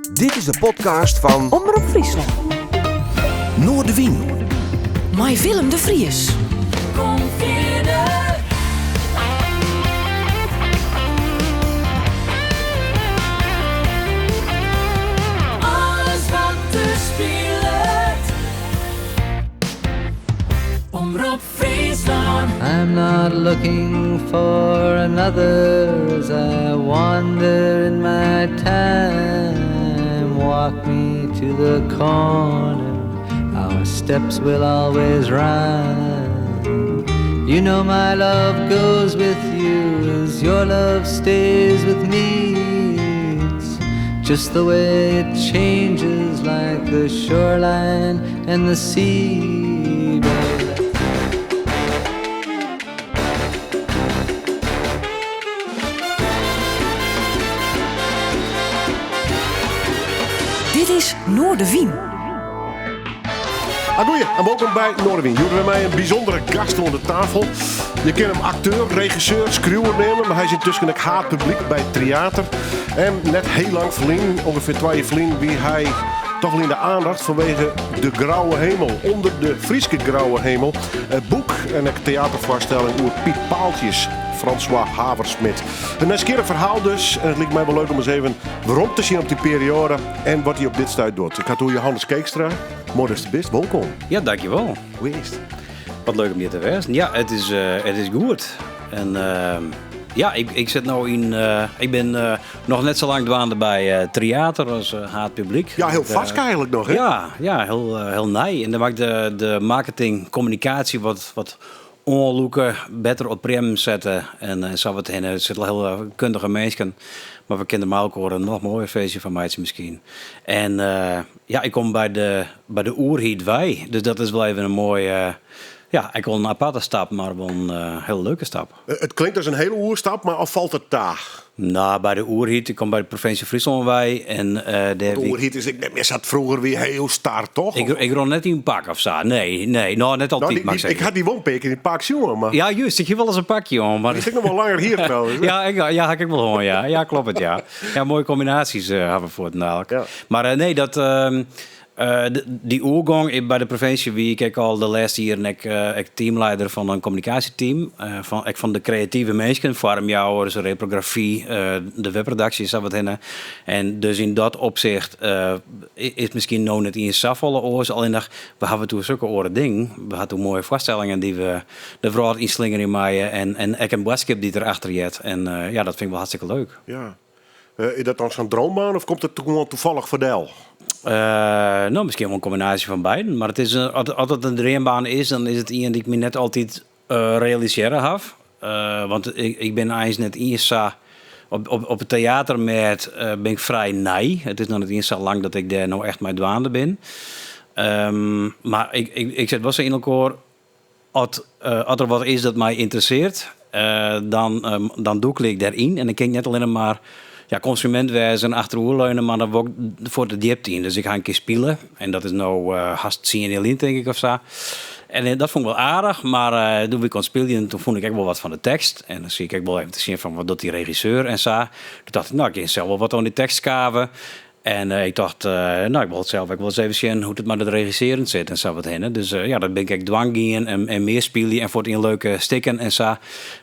Dit is de podcast van Omroep Friesland. Noordewien. Met Willem de Vries. Kom verder. Alles wat te speelt. Omroep Friesland. I'm not looking for another as I wander in my time. Walk me to the corner, our steps will always rhyme. You know my love goes with you as your love stays with me. It's just the way it changes like the shoreline and the sea, baby. Dit is Noordewien. Goeie, en welkom bij Noordewien. Hier hebben wij een bijzondere gast onder de tafel. Je kent hem acteur, regisseur, schreeuwernemer, maar hij is intussen een haat publiek bij het theater. En net heel lang verlien, ongeveer 2 jaar verlien, wie hij toch wel in de aandacht vanwege De Grauwe Hemel. Onder de Frieske Grauwe Hemel. Het boek en een theatervoorstelling over Piet Paaltjes. François Haversmit. Een nieuwsgierig verhaal dus. En het lijkt mij wel leuk om eens even rond te zien op die periode. En wat hij op dit stuit doet. Ik had door Johannes Keekstra. Mooi dat je bent. Welkom. Ja, dankjewel. Hoe is het? Wat leuk om hier te wezen. Ja, het is goed. En ja, ik zit nou in... ik ben nog net zo lang dwaande bij theater als haat publiek. Ja, heel vast eigenlijk nog, hè? Ja, heel nij. En dan maakt de marketing, communicatie wat onloeken, beter op prem zetten. En zo wat heen. Er zitten heel kundige mensen. Maar we kennen hem ook horen. Nog mooier feestje van mij misschien. En ja, ik kom bij de Oerhiet Wij. Dus dat is wel even een mooie... ja, ik wil een aparte stap, maar wel een hele leuke stap. Het klinkt als een hele oerstap, maar of valt het daar? Nou, bij de Oerhiet. Ik kom bij de provincie Friesland Wij. En De Oerhiet is, ik zat vroeger weer heel star, toch? ik rond net in een pak of zo. Nee. Nou, net altijd, Nou, mag ik zeggen. ik had die woonpeek in het park jongen, maar Ja, juist. Ik heb wel eens een pakje om. Maar... die zit nog wel langer hier trouwens. Ja, had ik wel hoor. Ja, klopt het, ja. Ja, mooie combinaties hebben we voor het namelijk. Ja. Maar nee, dat... die oergang bij de provincie, wie ik al de laatste jaren ik teamleider van een communicatieteam. Van de creatieve mensen, farmjouwers, reprografie, de webredactie is dat wat heen. En dus in dat opzicht is misschien nog net in zoveel oors. Alleen dat we hebben toen zulke oren ding. We hadden toen mooie voorstellingen die we de vooral inslingeren in maaien en ik een boodschap die erachter zit. En ja, dat vind ik wel hartstikke leuk. Ja. Is dat dan zo'n droombaan of komt het gewoon toevallig verdel? Nou, misschien wel een combinatie van beiden. Maar het is altijd een droombaan is, dan is het iemand die ik me net altijd realiseren heb. Want ik ben eigenlijk net eerst op het theater met ben ik vrij nij. Het is nog niet eens zo lang dat ik daar nou echt mee dwaande ben. Maar ik zet wel zo in elkaar. Als er wat is dat mij interesseert, dan doe ik daarin. En ik kijk net alleen maar... Ja, consument wezen, achteroorleunen, maar dan ook voor de diepte in. Dus ik ga een keer spelen. En dat is nou haast 10 in denk ik of zo. En dat vond ik wel aardig, maar toen ik kon spelen, toen vond ik echt wel wat van de tekst. En dan zie ik wel even te zien van wat doet die regisseur en zo. Toen dacht ik, nou, ik kan zelf wel wat aan die tekst kaven. En ik dacht, nou, ik wil het zelf, ik wil eens even zien hoe het maar het regisseren zit en zo wat heen. Dus ja, dan ben ik dwang gaan en meer spelen en voor het in leuke stikken en zo.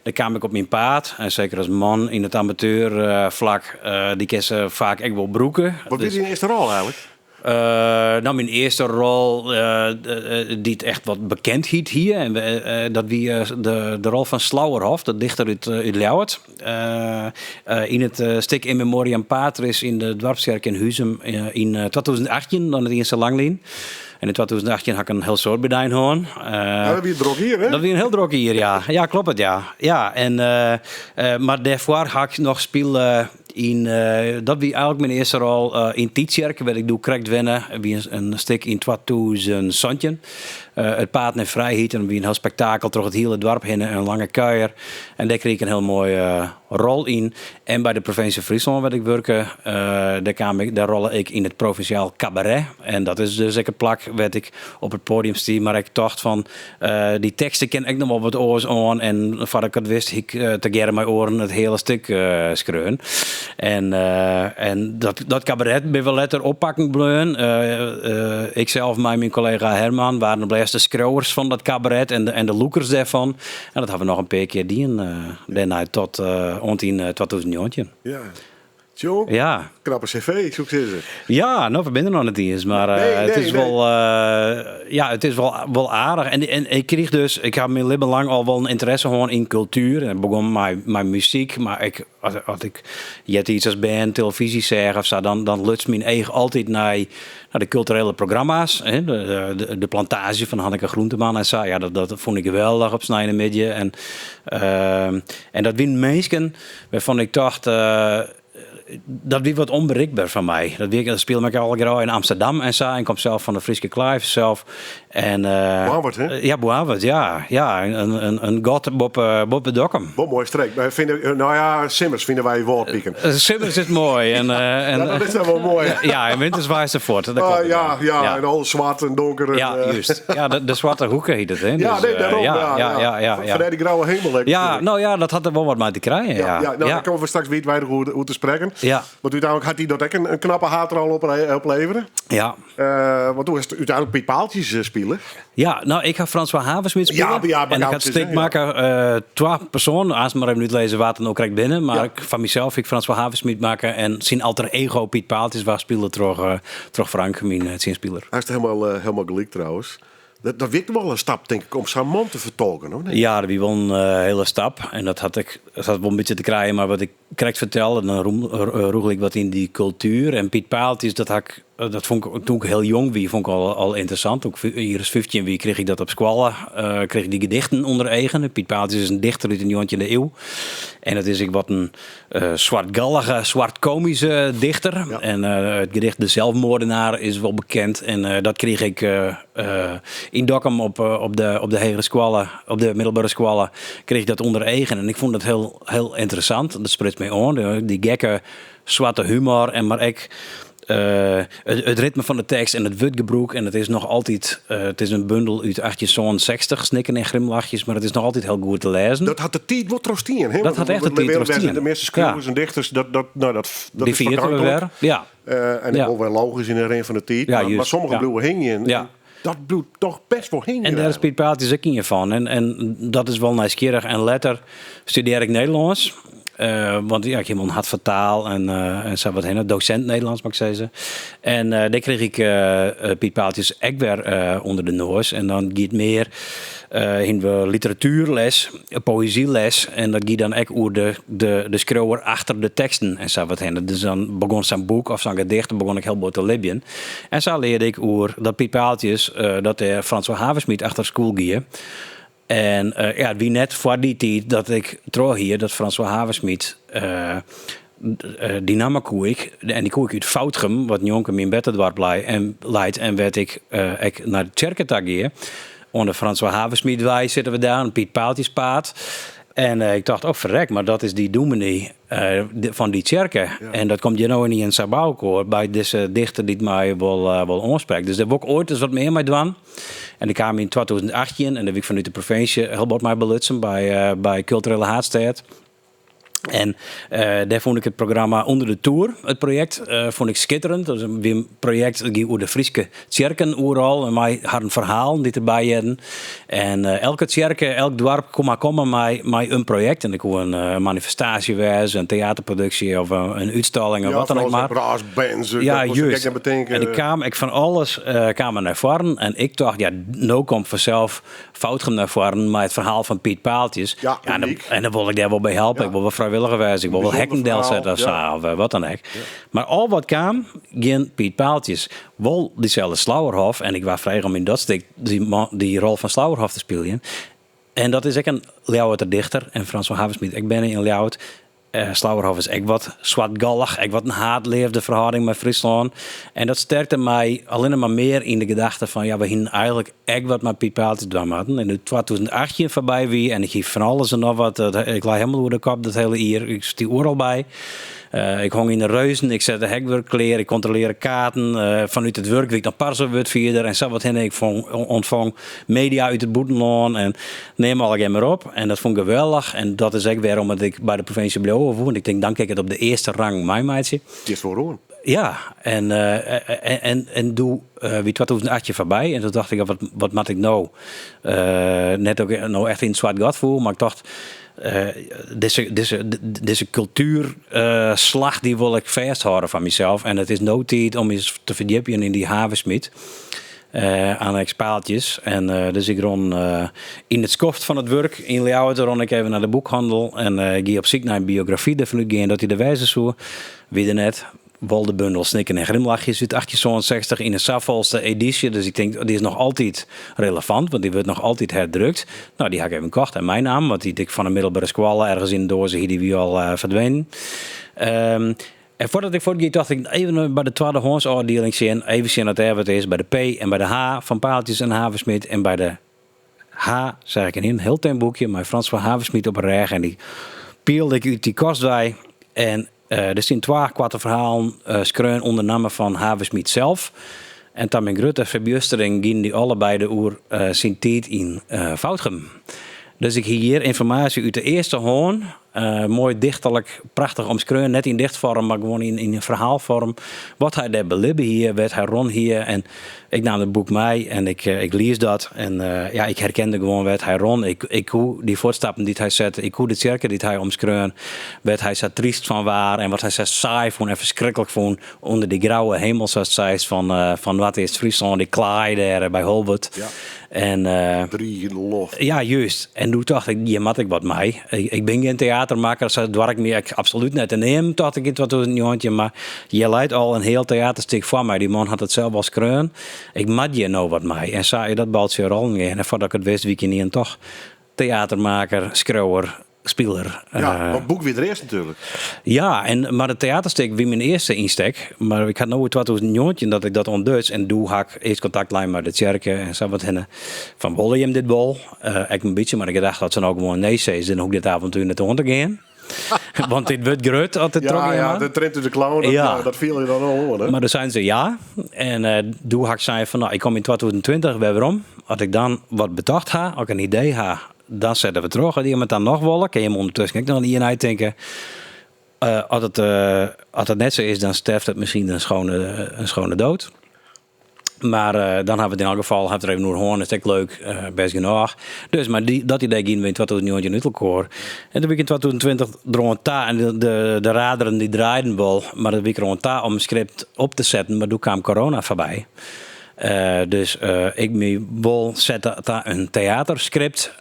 Dan kwam ik op mijn paard. En zeker als man in het amateurvlak, die kennen vaak echt wel broeken. Wat is je eerste rol eigenlijk? Nou, mijn eerste rol, die het echt wat bekend hiet hier. En dat wie de rol van Slauerhof, de dichter uit Ljouwert. In het stuk In Memoriam Patris in de Dwarpskerk in Huzum in 2018, dan het eerste langlijn. En in 2018 had ik een heel soort bedijn hoorn. Dat wie drok hier, hè? Dat wie een heel drok hier, ja. Ja, klopt het, ja. Ja, en, maar daarvoor had ik nog spelen in... dat wie eigenlijk mijn eerste rol in Tietjerk, waar ik doe correct winnen. Wie een stuk in 2017. Het paard naar vrijheid en wie een heel spektakel door het hele dorp heen, een lange kuier. En daar kreeg ik een heel mooie rol in. En bij de provincie Friesland waar ik werken, daar rol ik in het provinciaal cabaret. En dat is dus een plak werd ik op het podium stie, maar ik dacht van die teksten ken ik nog wel wat oors aan en voordat ik het wist, ik te gerne mijn oren het hele stuk schreeuwen. En dat cabaret ben we letter oppakken bleun. Ik zelf, mijn collega Herman, waren de eerste schreeuwers van dat cabaret en de lookers daarvan. En dat hebben we nog een paar keer daarna tot in 2009. Ja. Zo, Ja. knappe cv, zo is het. Ja, nou, we zijn er nog niet eens, maar het is wel aardig. En ik kreeg dus, ik heb mijn leven lang al wel een interesse gewoon in cultuur. En ik begon mijn muziek, maar als ik iets als band, televisie zeg of zo, dan lukt mijn eigen altijd naar de culturele programma's. Hè? De plantage van Hanneke Groenteman en zo. Ja, dat vond ik geweldig op Snijdenmidje. En dat wien mensen waarvan ik dacht, dat wie wat onbereikbaar van mij. Dat speel ik al graag in Amsterdam en zo. En kom zelf van de Frieske Clive zelf. En Boavert, hè? Ja, Boavert, ja. Ja, een god Bob Dokkum. Wat mooi streek. Maar Simmers vinden wij woordpieken. Simmers is mooi. En dat is dan wel mooi. Ja, en Winterswijstervoort. En al zwart en donker. Ja, juist. Ja, de zwarte hoeken heet het, hè. Ja, Dus, nee, daarom. Ja. Van die grauwe hemel. Ja, nou ja, dat had er wel wat mee te krijgen. Ja, dan komen we straks weer hoe te spreken. Ja. Want uiteindelijk had hij dat ook een knappe haat er al opleveren. Ja. Want toen is het uiteindelijk Piet Paaltjes spelen. Ja, nou, ik ga François Havensmit spelen. Ja, en ik had stik maken, 2 personen. Als maar even niet lezen wat dan ook krijg binnen. Maar ik van mezelf, ik François Havensmit maken. En zijn alter ego Piet Paaltjes waar speelde terug Frank, mijn zinspeler. Hij is helemaal gelijk trouwens. Dat werd wel een stap, denk ik, om zijn man te vertolken, hoor. Nee. Ja, dat was wel een hele stap. En dat had wel een beetje te krijgen. Maar wat ik correct vertelde, dan roeg ik wat in die cultuur. En Piet Paaltjes, dat vond ik toen ik heel jong was, vond ik al interessant. Ook hier is 15 wie kreeg ik dat op squallen. Kreeg ik die gedichten onder eigen. Piet Paaltjes is een dichter uit een 19e eeuw. En dat is wat een zwartgallige, zwartkomische dichter. Ja. En het gedicht De Zelfmoordenaar is wel bekend. En dat kreeg ik in Dokkum op de hegere squallen, op de middelbare squallen, kreeg ik dat onder eigen. En ik vond dat heel interessant. Dat spreekt mij aan. Die gekke, zwarte humor. En maar ik het ritme van de tekst en het woordgebruik. En het is nog altijd, het is een bundel uit 1860, snikken en grimlachjes, maar het is nog altijd heel goed te lezen. Dat had de tijd wat trostien. Dat had echt de tijd trostien. De meeste schrijvers en dichters, dat die is vergankelijk. Weer. Ja. En ik wil wel logisch in de rin van de tijd. Ja, maar sommige bloeien hingen. Ja. Dat bloed toch best wel hingen. En daar is Piet Paaltjes ook in van. En dat is wel nieuwsgierig. En later studeer ik Nederlands. Want ja, ik helemaal had vertaal en zo wat heen. Docent Nederlands, mag ik zeggen. En daar kreeg ik Piet Paaltjes ook weer onder de noos. En dan gaat meer in de literatuurles, poëzieles. En dat gaat dan ook over de schreeuwer achter de teksten en zo wat heen. Dus dan begon zijn boek of zijn gedicht, begon ik heel goed te libben. En zo leerde ik over dat Piet Paaltjes, dat de François Havensmit achter school ging. En wie net voor die tijd dat ik trouw hier, dat François Havensmit, die nam ik koeik. En die koeik uit Foutgem, wat jongen in Bettendorp leidt. En werd ik naar de Tjerkentag hier. Onder François Havensmit wij zitten we daar, een Piet Paaltjes paard. En ik dacht, verrek, maar dat is die dominee van die tjerken. Ja. En dat komt je nou niet in Sabauwkoor bij deze dichter die het mij wel aanspreekt. Dus daar heb ik ooit eens wat meer mee gedaan. En ik kwam in 2018 en dan heb ik vanuit de provincie heel wat mij belutsen bij Culturele Haatstad. En daar vond ik het programma Onder de Tour, het project, vond ik schitterend. Dat is een project die over de Frieske tjerken overal. En mij had een verhaal die erbij hadden. En elke tjerke, elk dorp komen met een project. En ik kon een manifestatie wijzen, een theaterproductie of een uitstalling of wat dan ook maar. Brassbands, ja, juist. En ik van alles kwam naar voren. En ik dacht, nou komt vanzelf Foutgem naar voren met het verhaal van Piet Paaltjes. Ja, en dan wil ik daar wel bij helpen. Ik wil wel vrijwilliger wijzen. Ik wil wel hekkendel zetten of wat dan ook. Ja. Maar al wat kwam, geen Piet Paaltjes. Wel diezelfde Slauerhof. En ik was vrij om in dat stuk die rol van Slauerhof te spelen. En dat is ook een Ljouwerter dichter. En François Havensmit, ik ben in Ljouwert. Slauerhof is echt wat zwartgallig, echt wat een haatleefde verhouding met Friesland. En dat sterkte mij alleen maar meer in de gedachte van, we gingen eigenlijk echt wat met Piet Paaltjes doen hadden. En in 2018 voorbij wie, en ik geef van alles en nog wat, ik lag helemaal door de kop dat hele jaar, ik zit die overal bij. Ik hong in de reuzen, ik zette hekwerkkleren, ik controleerde kaarten. Vanuit het werk wie ik naar parselwoordvierder en zo wat heen. Ik ontvang media uit het boetenland en neem al geen meer op. En dat vond ik geweldig. En dat is ook weer omdat ik bij de provincie bleef woon. Ik denk, dan kijk ik het op de eerste rang, mijn meidje. Het is voor Roen. Ja, en doe wie 2008 voorbij. En toen dacht ik, wat moet ik nou? Net ook nou echt in het zwart gat voel, maar ik dacht, deze cultuurslag die wil ik vasthouden van mezelf. En het is no tijd om eens te verdiepen in die havensmid. Aan expaaltjes. En dus ik rond in het skoft van het werk in Leeuwarden rond ik even naar de boekhandel. En ik ging op zoek naar een biografie. Daarvan uitgaan dat hij de wijze zo. Wie er net. Woldebundel Snikken en Grimlachjes uit 1860 in de Saffolste editie. Dus ik denk, die is nog altijd relevant, want die wordt nog altijd herdrukt. Nou, die heb ik even gekocht en mijn naam, want die dik van een middelbare squalle ergens in de dozen hier die wie al verdwenen. En voordat ik voortging, dacht ik even bij de tweede hoornsafdeling zien, even zien dat er wat is bij de P en bij de H van Paaltjes en Havensmid en bij de H, zeg ik een heel klein boekje, maar Frans van Havensmid op een reg en die peelde ik uit die kostwij en er zijn 2 kwarte verhalen skreun onder namen van Havensmid zelf. En dan ben Grutte en Verbustering gingen die allebei de oer zijn tijd in Foutgem. Dus ik hier informatie uit de eerste hoorn. Mooi dichterlijk, prachtig omschreven. Net in dichtvorm, maar gewoon in een verhaalvorm. Wat hij daar belibben hier, werd hij rond hier. En ik nam het boek mee en ik lees dat. En ik herkende gewoon werd hij rond. Ik hoe die voortstappen die hij zette. Ik hoe de cirkel die hij omschreven. Werd hij zo triest van waar. En wat hij zo saai vond en verschrikkelijk vond. Onder die grauwe hemel, zoals zei van wat is Friesland. Die klaai daar bij Holbert. Ja. En, 3 in de loft. Ja, juist. En toen dacht ik, je moet ik wat mee. Ik ben geen theatermaker, zo dwark me ik absoluut net te nemen, dacht ik in 2009. Maar je leidt al een heel theaterstuk van mij. Die man had het zelf als kreun. Ik moet je nou wat mee. En zei je dat baltje rollen. En voordat ik het wist, wie ik niet en toch theatermaker, schrouwer, speler. Ja, want boek weer de eerste natuurlijk. Ja, maar het theaterstuk wie mijn eerste insteek. Maar ik had nou in 2009 dat ik dat ontduits. En toen had ik eerst contactlijn met de kerken en zo wat heen. Van willen je dit bol? Ik een beetje, maar ik dacht dat ze nou gewoon nee zei. Dan ook dit avontuur net te gaan. Want dit wordt groot altijd de trend in de clown, dat viel je dan al hoor. Maar dan zijn ze ja. En toen had ik zei van nou, ik kom in 2020 weer om. Als ik dan wat bedacht ha, als ik een idee ha, dan zetten we terug. Als iemand dan nog willen, kan je hem ondertussen nog niet in denken. Als het net zo is, dan sterft het misschien een schone dood. Maar dan hebben we het in elk geval, er even nog hoorn, is echt leuk, best genoeg. Dus, maar dat idee ging we in 2009 uit elkaar. En toen ben ik in 2020 droom ta en de raderen die draaiden wel, maar dat ben ik droom om een script op te zetten, maar toen kwam corona voorbij. Dus ik wil zetten een theaterscript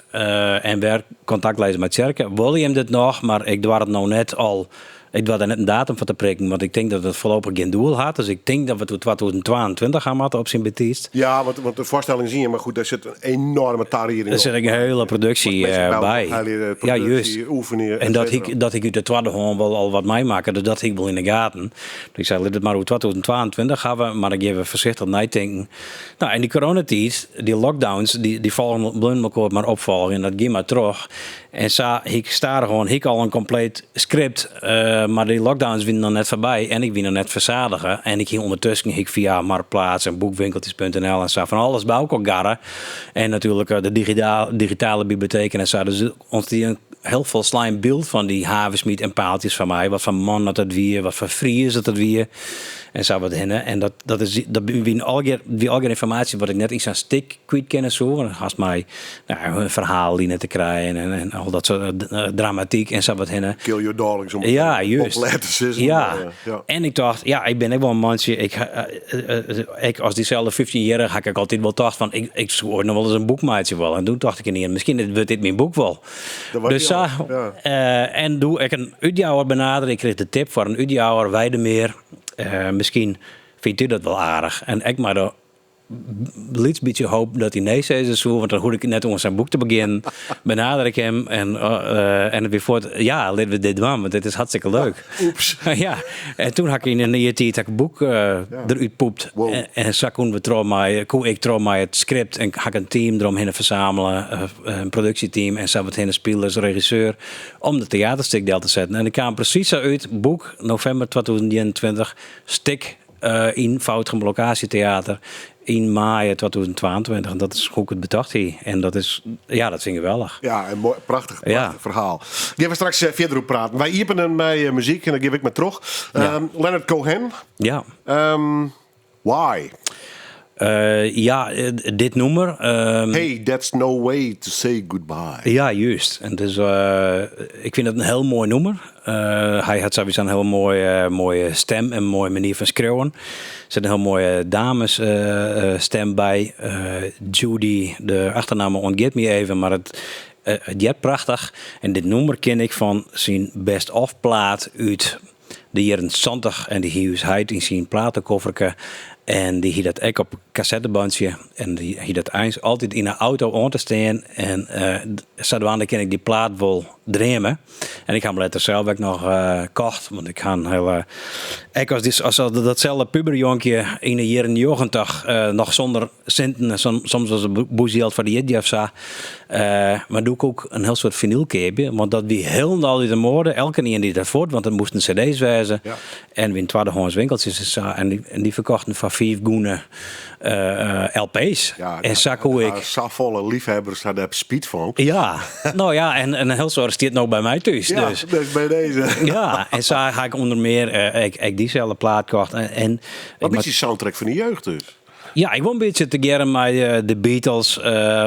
en weer contact lezen met Tjerke. Wil je hem dit nog, maar ik doe het nou net al. Ik doe er net een datum van te prikken, want ik denk dat het voorlopig geen doel had. Dus ik denk dat we tot 2022 gaan maken op zijn betiest. Ja, want de voorstelling zie je, maar goed, daar zit een enorme tariering op. Er zit een hele productie bij. Ja, juist. Oefenen. En dat ik uit de tweede gewoon wel al wat meemaken, dus dat ik wel in de gaten. Dus ik zei, let het maar hoe 2022 gaan we, maar ik even voorzichtig nadenken. Nou, en die coronatijd, die lockdowns, die vallen blind elkaar maar opvolgen en dat ging maar terug. En ik sta er gewoon, ik al een compleet script, maar die lockdowns winnen dan net voorbij en ik win er net verzadigen. En ik ging ondertussen via Marktplaats en boekwinkeltjes.nl en zo van alles bij elkaar garren. En natuurlijk de digitale bibliotheken en zo. Dus ons die een heel veel slime beeld van die Havensmid en Paaltjes van mij. Wat voor man dat het weer, wat voor Fries dat het weer. En zo wat hinnen. En dat is wie algemene informatie wat ik net iets aan stik kwijt kennen zo. Als mij een verhaal die net te krijgen en al dat soort dramatiek en zo wat hinnen. Kill your darlings om juist. Ja. En ik dacht, ik ben ook wel een mansje. Ik als diezelfde 15-jarige had ik altijd wel dacht van ik scoor nog wel eens een boekmaatje wel. En toen dacht ik niet, misschien wordt dit mijn boek wel. Dus en doe ik een uitjouwer benaderen. Ik kreeg de tip voor een uitjouwer Weidemeer. Misschien vindt u dat wel aardig. En ik maar een beetje hoop dat hij nee zei zo, want dan hoorde ik net om zijn boek te beginnen, benader ik hem en het weer voort. Ja, laten we dit doen, want dit is hartstikke leuk. Oeps. Ja, en toen had ik in een tijd het boek eruit poept. Wow. En zo ik trouw mij het script en had een team eromheen verzamelen, een productieteam en zo wat heen spelers, regisseur, om de theaterstuk deel te zetten. En ik kwam precies zo uit, boek, november 2021, stik in Foutgem Locatietheater in maart 2022. En dat is hoe ik het bedacht hier. En dat is, ja, dat vind ik geweldig. Ja, een mooi, prachtig Ja. verhaal. Gaan we straks verder op praten. Wij iepen bij muziek en dan geef ik me terug. Ja. Leonard Cohen. Ja. Why? Dit nummer. Hey, that's no way to say goodbye. Ja, juist. En dus, ik vind het een heel mooi nummer. Hij had sowieso een heel mooie stem en een mooie manier van schreeuwen. Er zit een heel mooie damesstem bij. Judy, de achternaam ontgeet me even, maar het jet prachtig. En dit nummer ken ik van zijn best-of plaat uit de jaren 70 en die hield in zijn platenkofferke. En die hield dat ook op cassettebandje. En die hield dat eens altijd in een auto aan te staan. En zodoende ken ik die plaat wel dreamen. En ik heb hem later zelf ook nog kocht. Want ik ga ik als datzelfde puberjonkje in de jaren 90 nog zonder centen. Soms was een boezield voor de jidje of zo. Maar doe ik ook een heel soort vinylkeepje. Want dat wie heel al de moorden. Elke keer die daarvoor. Want er moesten cd's wijzen. Ja. En wie in tweedehands winkeltjes. En die verkochten van 5 goene LP's. Ja, en zag hoe ik... Safvolle liefhebbers hadden heb speed van. Ja, nou ja, en een heel soort stiert nog bij mij thuis. Ja, dus bij deze. Ja, en zo ga ik onder meer ik diezelfde plaat kocht. Wat is die soundtrack van de jeugd dus? Ja, ik wil een beetje te geren met de Beatles,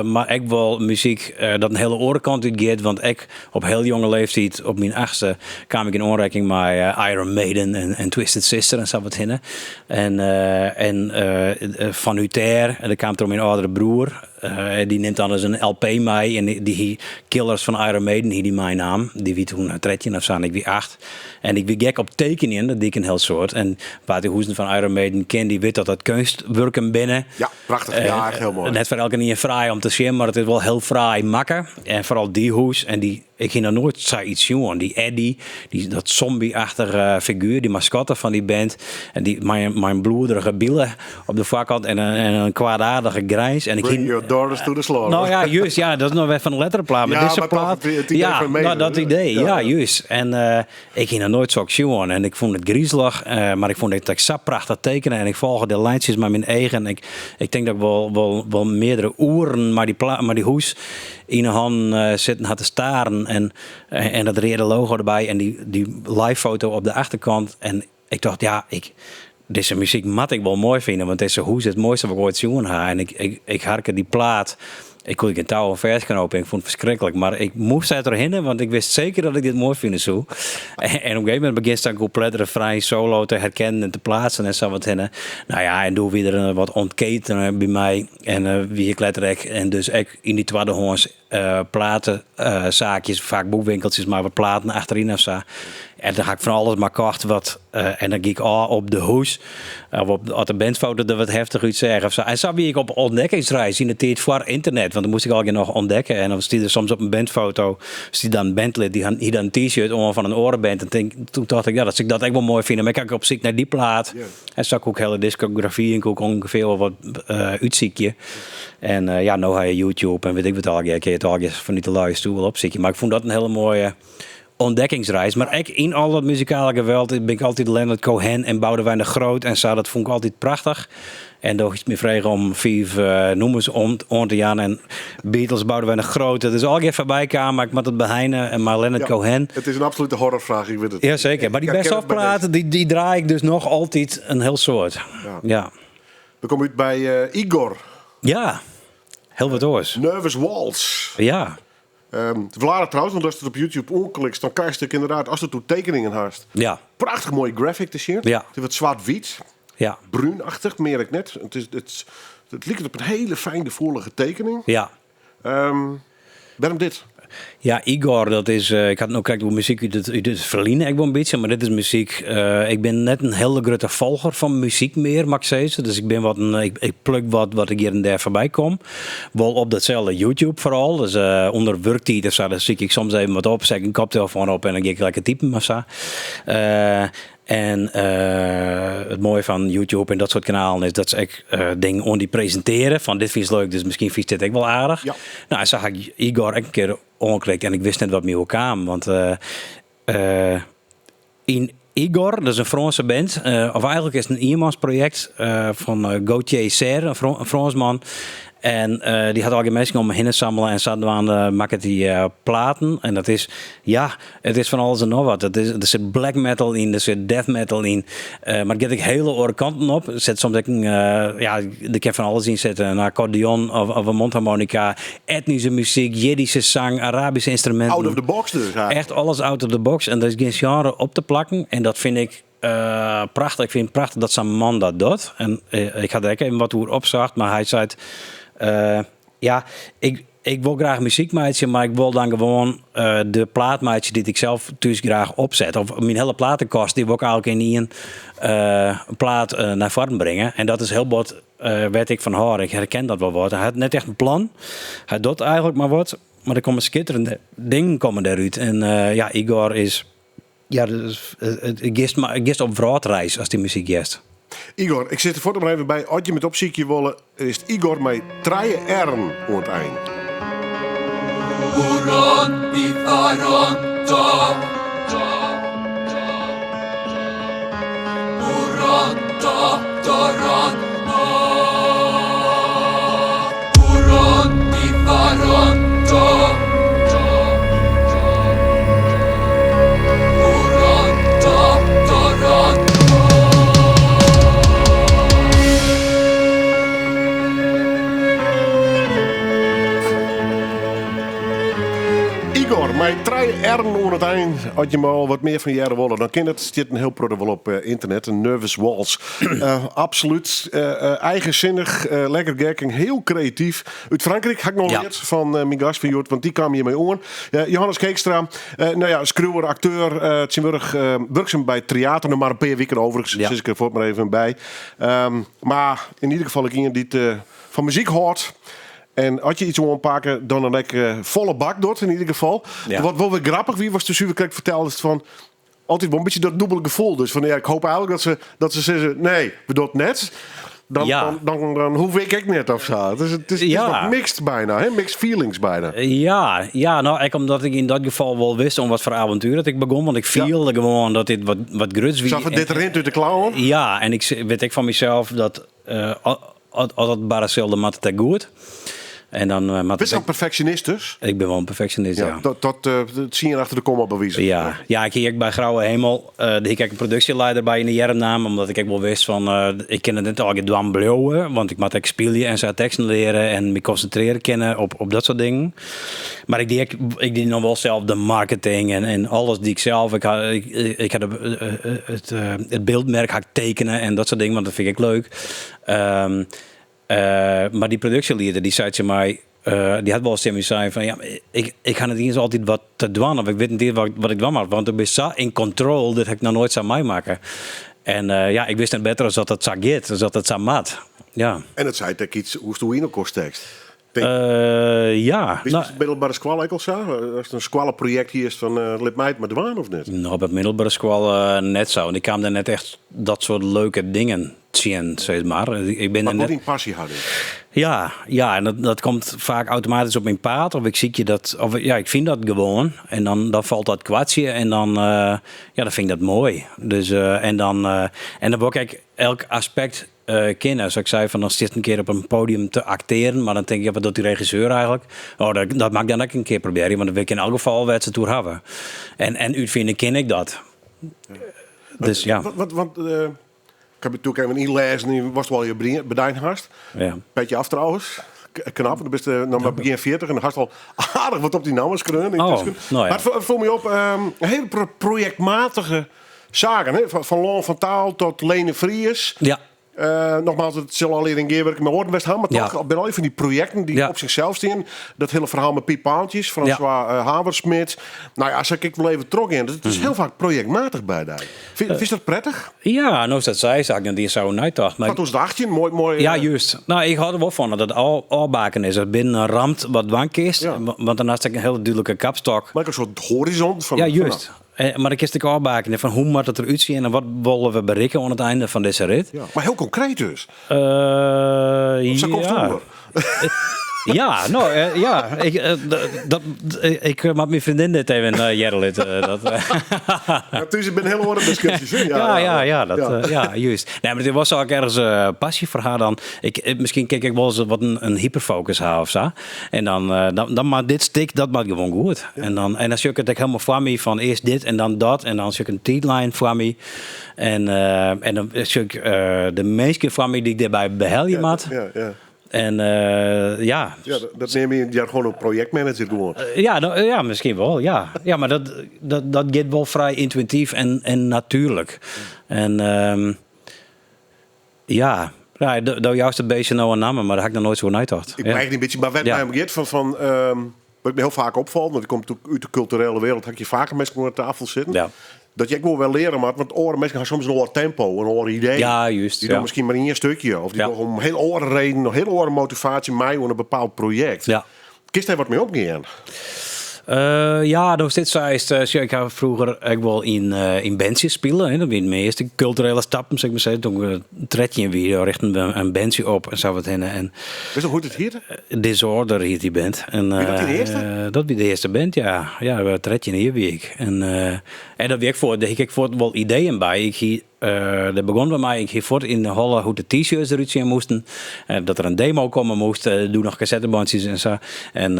maar ik wil muziek dat een hele orenkant uit gaat, want ik op heel jonge leeftijd, op mijn 8e, kwam ik in aanraking met Iron Maiden en Twisted Sister en zo wat hinnen. En Van Uther, en dan kwam er mijn oudere broer, die neemt dan eens een LP mee en die Killers van Iron Maiden, die mijn naam, die wie toen 13 of zo en ik wie 8. En ik wie gek op tekeningen, dat deed ik een heel soort. En wat de hoezen van Iron Maiden ken, die weet dat kunstwerken binnen. Ja, prachtig. Ja, echt heel mooi. Net voor elke niet fraai om te zien, maar het is wel heel fraai makken. En vooral die hoes. En ik ging er nooit zoiets zien. Die Eddie, dat zombie-achtige figuur, die mascotte van die band. En mijn bloederige billen op de voorkant en een kwaadaardige grijs. En ik Bring ging... your daughters to the slaughter. Nou ja, juist. Ja, dat is nog weer van een letterplaat. Maar Ja, deze maar plaat... toch het idee ja, van Maiden, dat hè? idee. Ja. Ja, juist. En ik ging er nooit zo zien. En ik vond het griezelig. Maar ik vond het ik zo prachtig tekenen. En ik volgde de lijntjes met mijn eigen. Ik denk dat ik wel meerdere uren maar die hoes in de hand zitten had te staren. En dat rode logo erbij. En die live foto op de achterkant. En ik dacht, ja, deze muziek mat ik wel mooi vinden. Want deze hoes is het mooiste wat ik ooit zien heb. En ik harken die plaat. Ik kon geen touw en vers knopen. Ik vond het verschrikkelijk. Maar ik moest uit erheen, want ik wist zeker dat ik dit mooi vind. Zo. En op een gegeven moment begint dan compleet refrein solo te herkennen en te plaatsen en zo wat heen. Nou ja, en doe weer wat ontketen bij mij. En wie ik letterlijk. En dus ik in die tweedehands platenzaakjes, vaak boekwinkeltjes, maar wat platen achterin of zo. En dan ga ik van alles maar kocht wat. En dan ging ik op de hoes. Of op de bandfoto er wat heftig uit zeggen. Of zo. En zo wie ik op ontdekkingsreis in de tijd voor internet. Want dan moest ik al nog ontdekken. En dan stiet er soms op een bandfoto. Stiet dan een bandlid die had een t-shirt om van een orenband. En toen dacht ik, ja, dat ik dat echt wel mooi vind. Maar ik kijk op zoek naar die plaat. Yeah. En zag ik ook hele discografie. En ook ongeveer wel wat uitziekje. En ja, nou ga je YouTube en weet ik wat al. Ik heb het al van niet te luisteren wel opziekje. Maar ik vond dat een hele mooie ontdekkingsreis. Maar ik in al dat muzikale geweld ben ik altijd Leonard Cohen en Boudewijn de Groot en zo. Dat vond ik altijd prachtig. En dan is me vregen om 5 noemers om te gaan. En Beatles, Boudewijn de Groot. Dat is al even voorbij kwamen, maar ik moet het beheinen. En maar Leonard Cohen. Het is een absolute horrorvraag, ik weet het. Jazeker. Maar die best-of platen, die draai ik dus nog altijd een heel soort. Ja. We komen uit bij Igor. Ja. Heel wat oors. Nervous Waltz. Ja. Te verlaren trouwens, want als je het op YouTube onklikt, dan krijg je inderdaad, als je toe tekeningen haast. Ja. Prachtig mooi graphic te Ja. Het is wat zwart-wit. Ja. Bruinachtig, meer ik net. Het lijkt op een hele fijne, voelige tekening. Ja. Waarom dit? Ja, Igor, dat is... ik had nog kijken hoe muziek uit het verliezen ik wel een beetje, maar dit is muziek... ik ben net een hele grote volger van muziek meer, mag ik zeggen. Dus ik ben ik pluk wat ik hier en daar voorbij kom. Wel op datzelfde YouTube vooral. Dus onder werktijd of zo, dan zie ik soms even wat op, zet ik een koptelefoon op en dan ga ik lekker typen of zo. En het mooie van YouTube en dat soort kanalen is dat ze echt dingen on die presenteren. Van dit vind je leuk, dus misschien vind je dit ook wel aardig. Ja. Nou, en zag ik Igor een keer onklikt en ik wist net wat meer kwam. Want in Igor, dat is een Franse band. Of eigenlijk is het een eenmansproject van Gauthier Serre, een Fransman. En die had al geen mensen om me heen samelen en zaten aan de maken die platen. En dat is, ja, het is van alles en nog wat. Er zit black metal in, er zit death metal in. Maar er zit ik hele oren kanten op. Er zit soms ook er kan van alles in zitten. Een accordeon of een mondharmonica, etnische muziek, Jiddische zang, Arabische instrumenten. Out of the box dus eigenlijk. Echt alles out of the box. En er is geen genre op te plakken. En dat vind ik prachtig. Ik vind het prachtig dat zo'n man dat doet. En ik had er ook even wat over opzacht, maar hij zei... ik wil graag muziek maken, maar ik wil dan gewoon de plaatmaatje die ik zelf thuis graag opzet. Of mijn hele platenkast, die wil ik eigenlijk in een plaat naar voren brengen. En dat is heel wat, weet ik van haar. Ik herken dat wel wat. Hij had net echt een plan. Hij doet eigenlijk maar wat. Maar er komen schitterende dingen komen daaruit. En Igor is... Ja, dus, het gist op vraatreis als die muziek gist. Igor, ik zit er voor maar even bij. Als je met opziekje willen, is het Igor met 3 R'en aan het eind. Uron di Toronto. Toronto, Toronto. Uron di Toronto. Toronto, Toronto. Igor, met 3 R'en aan het eind. Als je maar al wat meer van jaren willen, dan kan het. Zit een heel product wel op internet. Een Nervous Waltz. Absoluut eigenzinnig, lekker gekking, heel creatief. Uit Frankrijk had ik nog geleerd van mijn gast van Jort, want die kwam hiermee aan. Johannes Keekstra, schreeuwer, acteur, werkzaam bij het theater, nog maar een paar weken overigens. Dus ik er voor maar even bij. Maar in ieder geval iemand die het van muziek hoort. En als je iets wil aanpakken, dan een lekker volle bak doet in ieder geval. Ja. Wat wel weer grappig, wie was de superkijk verteld is van altijd wel een beetje dat dubbele gevoel. Dus van ik hoop eigenlijk dat ze zeggen, nee, we doen het net. Dan hoef ik net of zo. Dus het is wat mixed bijna, hè? Mixed feelings bijna. Nou, omdat ik in dat geval wel wist om wat voor avontuur dat ik begon. Want ik viel gewoon dat dit wat gruts wie. Zag het dit rent uit de klauwen? Ja, en ik weet ik van mezelf dat als het maar hetzelfde mat het goed. En dan Bist je een perfectionist dus? Ik ben wel een perfectionist, ja. Dat zie je achter de komma bewijzen. Ja, ik hier bij Grauwe Hemel. Ik heb een productieleider bij in de jaren omdat ik wel wist van... ik ken het niet al gedwam blauwen, want ik moet ook spelen en zijn teksten leren en me concentreren kennen op dat soort dingen. Maar ik deed nog wel zelf de marketing en alles die ik zelf... Ik had het beeldmerk had tekenen en dat soort dingen, want dat vind ik leuk. Maar die productieleider, die zei ze mij, die had wel eens zei van ik ga het eens altijd wat te doen of ik weet niet wat ik doen mag, want ik ben zo in control dat ik nog nooit zou mij maken. En ik wist het beter als dat het zo gaat, als dat het zo maat. Ja. En het zei ik iets, hoe stoe je nog kosttekst? Ja. Is het middelbare squal ook al zo? Als het een squalle project hier is van lip mij maar dwaan of niet? Nou, op het middelbare squal net zo. En ik kwam er net echt dat soort leuke dingen zien, zeg maar. Ik ben maar net een passie hadden. Ja, en dat komt vaak automatisch op mijn paard. Of ik zie je dat, of ik vind dat gewoon. En dan valt dat kwartje en dan vind ik dat mooi. Dus en dan wil ik elk aspect kennen. Zoals ik zei, van dan zit een keer op een podium te acteren, maar dan denk ik, wat doet die regisseur eigenlijk? Oh, dat mag ik dan ook een keer proberen, want dan wil ik in elk geval wat ze toe hebben. En uitvinden ken ik dat. Dus ja. Want ik heb het natuurlijk even inlezen en was wel je bedijn hast. Ja. Beetje af trouwens. Knap, dan ben je nog maar begin 40 en dan had al aardig wat op die nummers kunnen. Nou ja. Maar het viel me op, een hele projectmatige zaken, hè? Van Lon van Taal tot Lene Vries. Ja. Nogmaals, het zal alleen in Geerwerk met Oorden West maar Ja. toch bij al van die projecten die Ja. op zichzelf staan. Dat hele verhaal met Piet Paaltjes, François Haversmit. Nou ja, als ik wel even trok in, het is heel vaak projectmatig bij daar. Vind je dat prettig? Ja, nou, dat zei ze eigenlijk, die zou nooit toch. Maar Wat was het 18? Mooi. ja, juist. Nou, ik had er wel van dat het al baken is. Dat binnen een ramt wat dwank is. Ja. Want daarnaast heb ik een hele duidelijke kapstok. Maar een soort horizon van. Ja, juist. Maar ik is ik afbaken van hoe moet het eruit zien en wat willen we bereiken aan het einde van deze rit. Ja, maar heel concreet dus. Ja. komt voor. Ja, nou ja. Ik maak mijn vriendin dit even jerrelit. Ja, tussen ben hele horen discussies. Hè? Ja, juist. Nee, maar dit was ook ergens passie voor haar dan. Misschien kijk ik wel eens wat een hyperfocus haar of zo. En dan maar dit stik, dat maakt gewoon goed. Ja. En dan zit ik het helemaal voor me van eerst dit en dan dat. En dan zit ik een tijdlijn voor me. En dan zit ik de meeste voor me die ik daarbij behelje maat. Ja. En ja. Dat neem je gewoon een projectmanager gewoon. Ja, misschien wel, ja. Ja, maar dat gaat wel vrij intuïtief en natuurlijk. En dat juist een beetje nou een naam, maar daar heb ik nog nooit zo uitgedacht. Ik ben een beetje, maar wat mij omgeeft van wat me heel vaak opvalt, want ik kom natuurlijk uit de culturele wereld, heb je vaker mensen aan de tafel zitten. Ja. Dat je ook wel leeren moet, want oren mensen gaan soms een oor tempo, een oor idee. Ja, juist. Die doen misschien maar één stukje, of die doen om heel oren reden, nog heel oren motivatie mij aan een bepaald project. Ja. Kist daar wat mee opgaan? Ja, nog steeds ik heb vroeger ook wel in bandjes spelen. Hè. Dat zijn de meeste culturele stappen, zeg maar zeggen. Toen tred je een video, richten we een bandje op en zo wat heen. En weet je hoe het hier? Disorder heet die band. En dat de eerste? Dat was de eerste band, ja. Ja, we tred je hier week. En dat werkt voor. Ik voor wel ideeën bij. Dat begon bij mij. Ik ging voort in de holle hoe de t-shirts eruit zien moesten. Dat er een demo komen moest. Doe nog cassettebandjes en zo. En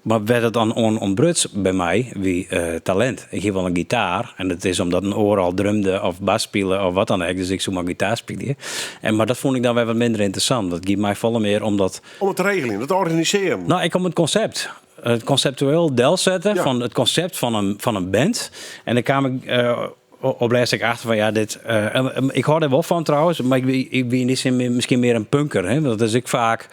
maar werd het dan ontbruts bij mij wie talent. Ik geef wel een gitaar. En dat is omdat een oor al drumde of bas spelen of wat dan ook. Dus ik zou maar gitaar spelen. Maar dat vond ik dan weer wat minder interessant. Dat geeft mij vallen meer omdat... Om het te regelen, het organiseren. Nou, ik kom het concept. Het conceptueel deel zetten van het concept van een band. En dan kwam ik... op les ik achter van ja, dit. Ik hoor er wel van trouwens, maar ik ben in die zin misschien meer een punker. Hè? Dat is ik vaak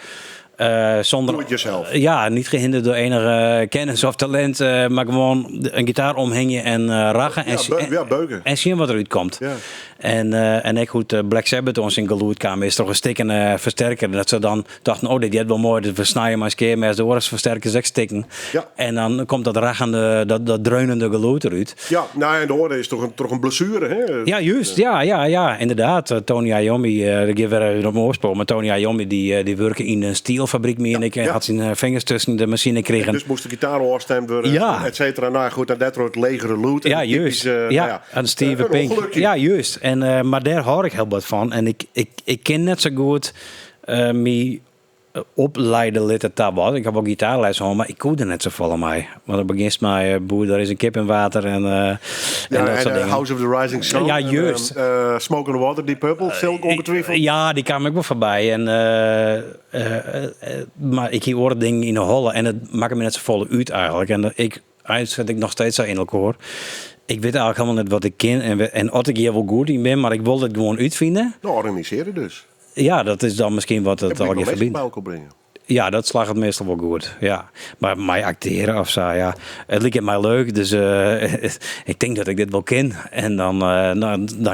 zonder. Doe het jezelf. Ja, niet gehinderd door enige kennis of talent, maar gewoon een gitaar omhingen en rachen. Beuken. En zien wat eruit komt. Ja. En ik goed, Black Sabbath ons in geloed kwam, is toch een stikken versterker. Dat ze dan dachten, oh, dit is wel mooi, dus we snijden maar eens keer, maar als de oren versterkers ook stikken. Ja. En dan komt dat rachende, dat dreunende geluid eruit. Ja, nou en de oren is toch een blessure, hè? Ja, juist. Ja, inderdaad. Tony Iommi, ik geef weer op mijn oorsprong, maar Tony Iommi die werken in een stielfabriek mee en ik had zijn vingers tussen de machine kregen. Dus moest de gitaar oorstemd worden, et cetera. Nou goed, en dat wordt legere loot. Ja, juist. En Steven Pink. Ja, juist. Maar daar hoor ik heel wat van. En ik ken net zo goed me opleiden lid wat. Ik heb ook gitaarles gehad, maar ik kon er net zo vol aan mij. Want dan begint mij, boer, daar is een kip in water en dat soort dingen. House of the Rising Sun. Ja, juist. Smoke on the Water, Deep Purple, Silk ongetwijfeld. Ja, die kwam ik wel voorbij. En, maar ik hoor dingen in de holle en het maakt me net zo vol uit eigenlijk. En zet ik nog steeds zo in elkaar. Ik weet eigenlijk helemaal niet wat ik ken en wat ik hier wel goed in ben, maar ik wil het gewoon uitvinden. Nou, organiseren dus. Ja, dat is dan misschien wat het al je verbindt. Brengen. Ja, dat slaagt het meestal wel goed. Ja. Maar mij acteren of zo, ja. Het lijkt mij leuk, dus ik denk dat ik dit wel ken. En dan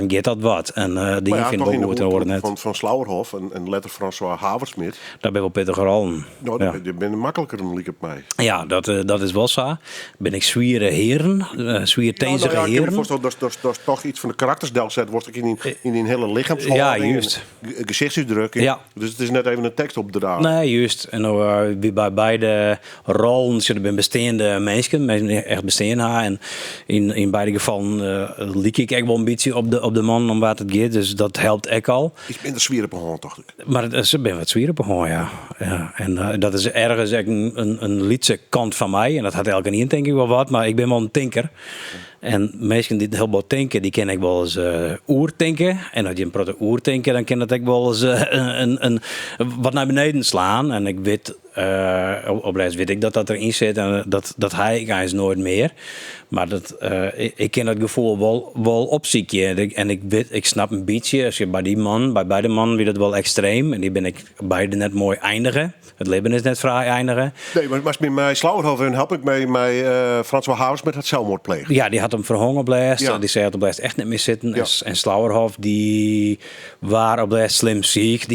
gaat dat wat. En die vind ik wel goed te horen net. Van Slauerhof en letter François Haversmit. Daar ben ik wel Peter Gerallen. Nou, die ben makkelijker dan liep op mij. Ja, dat is wel zo. Ben ik zwieren heren, zwiertenzige heren. Ik me dat is toch iets van de karaktersdel zet, wordt ik in een hele lichaamshouding. Ja, juist. Gezichtsuitdrukking. Ja. Dus het is net even een tekst op de dag. Nee, juist. En bij beide rollen zitten er bestaande mensen echt bestaan haar. En in beide gevallen liep ik echt wel een beetje op de man om wat het gaat. Dus dat helpt echt al. Ik ben de zwieren op hand, dacht ik. Maar ze ben wat zwieren op hand, ja. En dat is ergens een liedse kant van mij. En dat had elke niet, denk ik wel wat. Maar ik ben wel een tinker. En mensen die het heel wat denken, die kennen ik wel eens oertinken. En als je een protte oertinken, dan kan dat ik wel eens een wat naar beneden slaan. En ik weet, op reis weet ik dat erin zit en dat hij eens nooit meer. Maar ik ken dat gevoel wel opzieken. En ik snap een beetje, als je bij beide mannen weer dat wel extreem. En die ben ik beide net mooi eindigen. Het leven is net vrij eindigen. Nee, maar met mij Slauwerhof en help ik met François Havers met het zelfmoordplegen. Ja, die had hem verhongen blijst. Ja. Die zei dat blijst echt niet meer zitten. Ja. En Slauwerhof, die waren op blijst slim ziek.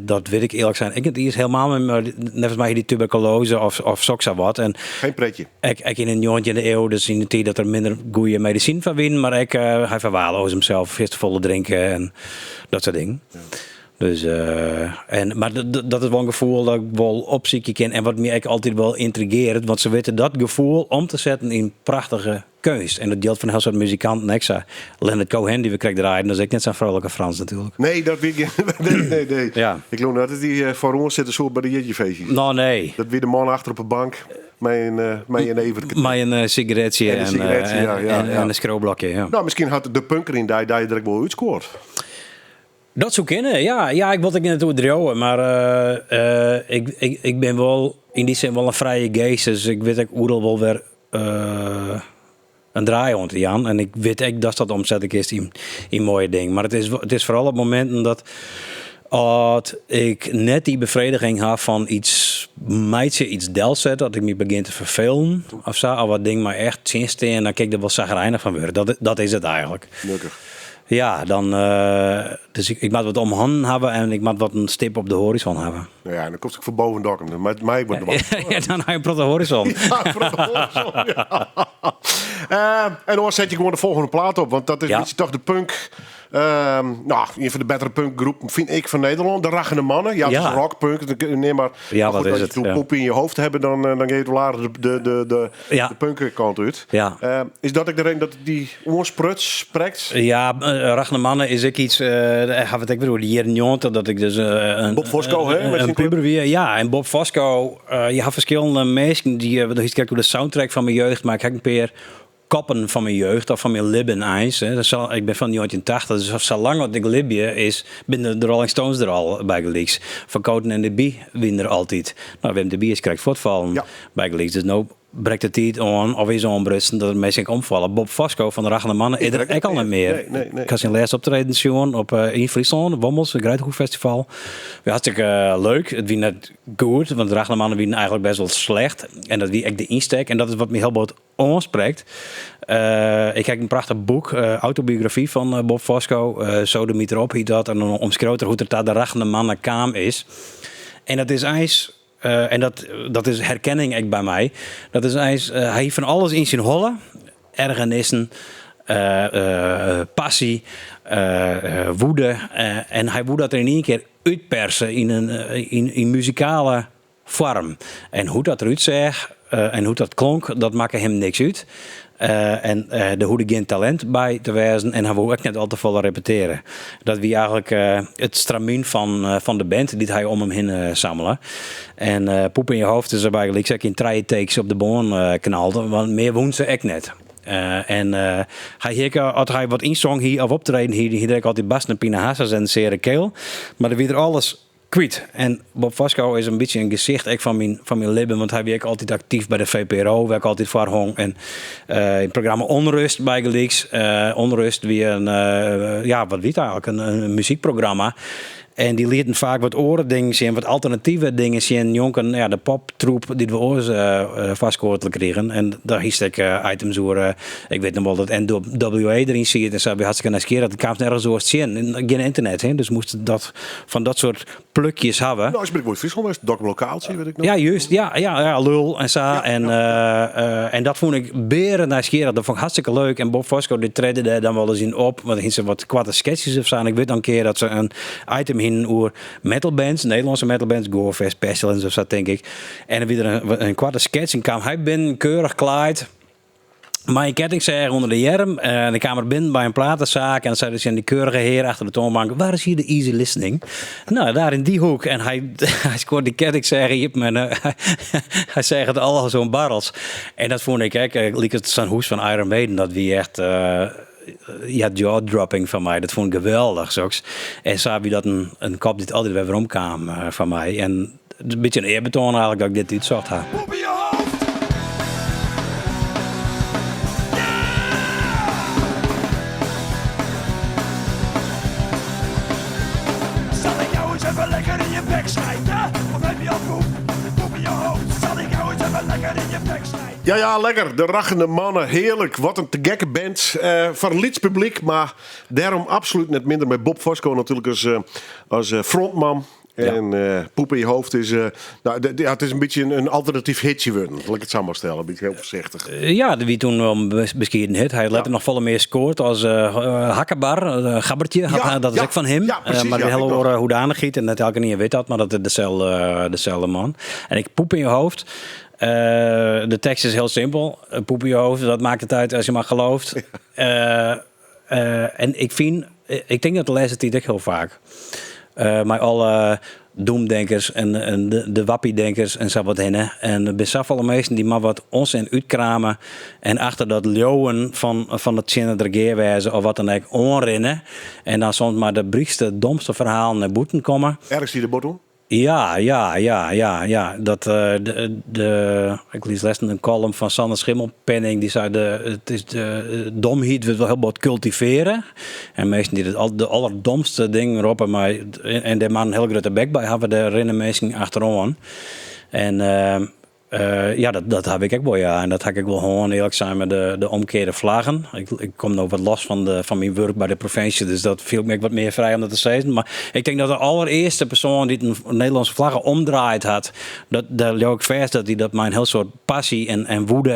Dat weet ik eerlijk zijn. Ik is helemaal met net mij die tuberculose of zoxa wat. En Geen pretje. ik in een jongetje in de eeuw, dus in de tijd dat er minder goede medicijn van win, maar hij verwaarloosde hemzelf, volle drinken en dat soort dingen. Ja. Dus, maar dat is wel een gevoel dat ik wel opzieken ken. En wat me eigenlijk altijd wel intrigeert, want ze weten dat gevoel om te zetten in prachtige keus. En dat geldt van heel soort muzikanten. Ik zei, Leonard Cohen die we krijgen draaien, dat is ik net zo'n vrolijke Frans natuurlijk. Nee, dat weet ik. Nee. Ja. Ik geloof dat die voor ons zitten zo bij de jetjefeestjes. Nou, nee. Dat weer de man achter op een bank met een evertje. Met een sigaretje en een schrootblokje. Ja. Nou, misschien had de punker in die direct wel uitscoord. Dat zou kunnen, ja. Ja, ik wil het niet doordrouwen, maar ik ben wel in die zin wel een vrije geest. Dus ik weet ook oedel wel weer een draai onder Jan. En ik weet ook dat omzetting is in mooie dingen. Maar het is vooral op momenten dat ik net die bevrediging heb van iets delzet, dat ik me begin te vervelen of zo. Of wat ding maar echt zinsten en dan kijk ik er wel zagrijnig van weer. Dat is het eigenlijk. Gelukkig. Ja, dan, dus ik moet wat om handen hebben en ik moet wat een stip op de horizon hebben. Nou ja, dan komt ik voor boven dokken. Maar ik word ja, dan heb je op de horizon. Ja, voor de horizon, ja. En dan zet je gewoon de volgende plaat op, want dat is iets toch de punk. Een van de betere punkgroepen vind ik van Nederland. De Rachende Mannen. Ja, het is rockpunk. Nee, maar ja, wat is het? Als je poep in je hoofd hebben, dan ga je het later de punkkant uit. Ja. Is dat ook de reden dat die oorspruts spreekt? Ja, Rachende Mannen is ik iets. Gaan we het bedoel, die jaren 90 dat ik dus Bob Fosco, hè? Een puber weer. Ja, en Bob Fosco. Je hebt verschillende mensen die kijken door de soundtrack van mijn jeugd, maar ik heb een paar koppen van mijn jeugd of van mijn libben ijs. Ik ben van de jaren 80, dus zolang wat ik libje is, binnen de Rolling Stones er al bij gelijks. Van Coten en de Bie winnen er altijd. Nou, we hebben de Bie krijgt voortvallen bij gelijks. Dus nou breekt het niet aan of is onbrusten dat er mensen omvallen. Bob Fosco van de Rachende Mannen is er al niet meer. Nee. Ik had zijn laatste optreden zien op in Friesland, Wommels, een Gruithoek Festival. Was hartstikke leuk. Het was net goed, want de Rachende Mannen waren eigenlijk best wel slecht. En dat wie ik de insteek en dat is wat me heel wat aanspreekt. Ik heb een prachtig boek, autobiografie van Bob Fosco. Sodomiet erop, heet dat. En dan omschreeuwt hoe het daar de Rachende Mannen kaam is. En dat is ijs. En dat is herkenning ook bij mij. Dat is ijs. Hij heeft van alles in zijn hollen. Ergernissen, passie, woede. En hij woede dat er in één keer uitpersen in muzikale vorm. En hoe dat eruit zag en hoe dat klonk, dat maakte hem niks uit. En de hoede geen talent bij te wijzen en hij wil ook net al te veel repeteren. Dat wie eigenlijk het stramien van de band die hij om hem heen samelen. En poep in je hoofd is erbij gelijk zeg in 3 takes op de boon knalde, want meer woont ze echt net. Als hij wat insong hier of optreden hier deed ik altijd best een Pina Hassas en Sere Keel. Maar er weer alles kwijt. En Bob Fosco is een beetje een gezicht van mijn leven, want hij werkt altijd actief bij de VPRO, werkt altijd voor Hong en in het programma Onrust bij Gelijks. Onrust weer wat weet eigenlijk, een muziekprogramma. En die lieten vaak wat oren zien, wat alternatieve dingen zien. Jonken, de poptroep die we oors vastgehoord kregen. En daar hiest ik items over. Ik weet nog wel dat NWA erin zit. En zo ben hartstikke nieuwsgierig. Dat kwam nergens over zien. Geen internet, hè. Dus moesten van dat soort plukjes hebben. Nou, als ik bij Friesland is, Dok Lokaaltje, weet ik nog. Ja, juist. Ja, lul en zo. Ja, en dat vond ik beren nieuwsgierig. Dat vond ik hartstikke leuk. En Bob Fosco die treden daar dan wel eens in op. Want er zijn wat kwarte sketches of zo. En ik weet dan een keer dat ze een item over metalbands, Nederlandse metalbands, Gorefest, Pestilence of zo, denk ik. En er weer een kwarte sketch en kwam hij binnen, keurig klaard. Maar een kettingzaag onder de jerm. En ik kwam er binnen bij een platenzaak. En dan zei dus die keurige heer achter de toonbank. Waar is hier de easy listening? Nou, daar in die hoek. En hij scoort die kettingzaag op. En hij zei het al zo'n barrels. En dat vond ik, liep het zo'n hoes van Iron Maiden. Dat wie echt... jaw-dropping van mij. Dat vond ik geweldig. Zoals. En zo wie dat een kop die altijd weer omkwam van mij. En een beetje een eerbetoon eigenlijk dat ik dit uitzocht had. Zal ik jou eens even lekker in je bek schijten? Of heb je al poep in je hoofd? Zal ik jou eens even lekker in je bek schijten? Ja, lekker. De rachende mannen. Heerlijk. Wat een te gekke band. Van Lieds publiek, maar daarom absoluut net minder met Bob Fosco natuurlijk als frontman. En poep in je hoofd is... het is een beetje een alternatief hitje worden. Laat ik het zo maar stellen. Een beetje heel voorzichtig. Ja, die toen wel een bescheiden hit. Hij had er nog volle meer scoort als Hakkebar, Gabbertje. Dat is ook van hem. Ja, precies, maar de hele oren hoedanig giet. En dat elke niet weet dat, maar dat is dezelfde man. En ik poep in je hoofd. De tekst is heel simpel. Poep in je hoofd, dat maakt het uit als je maar gelooft. En ik denk dat de laatste tijd ook heel vaak. Maar alle doemdenkers en de wappiedenkers en zo wat heen. En besef alle meesten die maar wat ons en uitkramen. En achter dat leeuwen van het zinnen dregeerwijze of wat dan ook onrennen. En dan soms maar de briefste, domste verhalen naar boeten komen. Ergens die de bottom? Ja. Dat, ik lees les een column van Sander Schimmelpenning. Die zei, het is de domheid wil wel heel wat cultiveren. En meesten die de allerdomste dingen roepen. Maar, en daar maar een heel grote bek bij hebben. Daar rennen mensen achterom. En dat heb ik ook wel, ja. En dat heb ik wel gewoon eerlijk zijn met de omkeerde vlaggen. Ik kom nog wat los van mijn werk bij de provincie, dus dat viel me wat meer vrij om dat te zeggen. Maar ik denk dat de allereerste persoon die een Nederlandse vlaggen omdraaid had, daar leer ik vast dat hij dat mijn heel soort passie en woede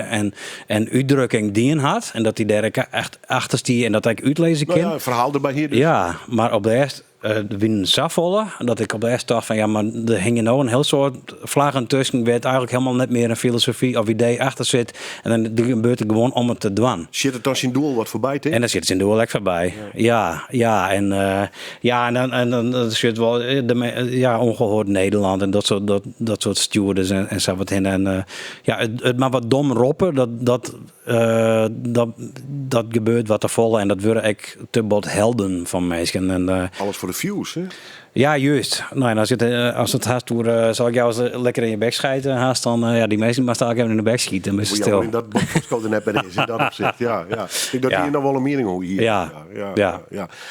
en uitdrukking dien had. En dat hij daar echt achter stie en dat ik uitlezen kan. Ja, een verhaal erbij hier dus. Ja, maar op de eerste... de winnen zafvallen. Dat ik op de eerste dacht van ja, maar er hingen nou een heel soort vlaggen tussen. Werd eigenlijk helemaal net meer een filosofie of idee achter zit. En dan gebeurt het gewoon om het te dwan. Zit het dan zijn doel wat voorbij? Hè? En dan zit het zijn doel lekker voorbij. Ja. En dan zit wel ongehoord Nederland en dat soort stewards en zo wat heen. En het maar wat dom roppen. Dat gebeurt wat te volle en dat worden echt te bot helden van mensen. En, alles voor de views, hè? Ja, juist. Nou, en als het haast door zal ik jou eens lekker in je bek schijten haast dan die mensen maar staan even in de bek schieten. Maar stil. Ja, dat Bosco er net bij is in dat opzicht. Ja. Ik denk dat hier nog wel een mening hoe hier. Ja.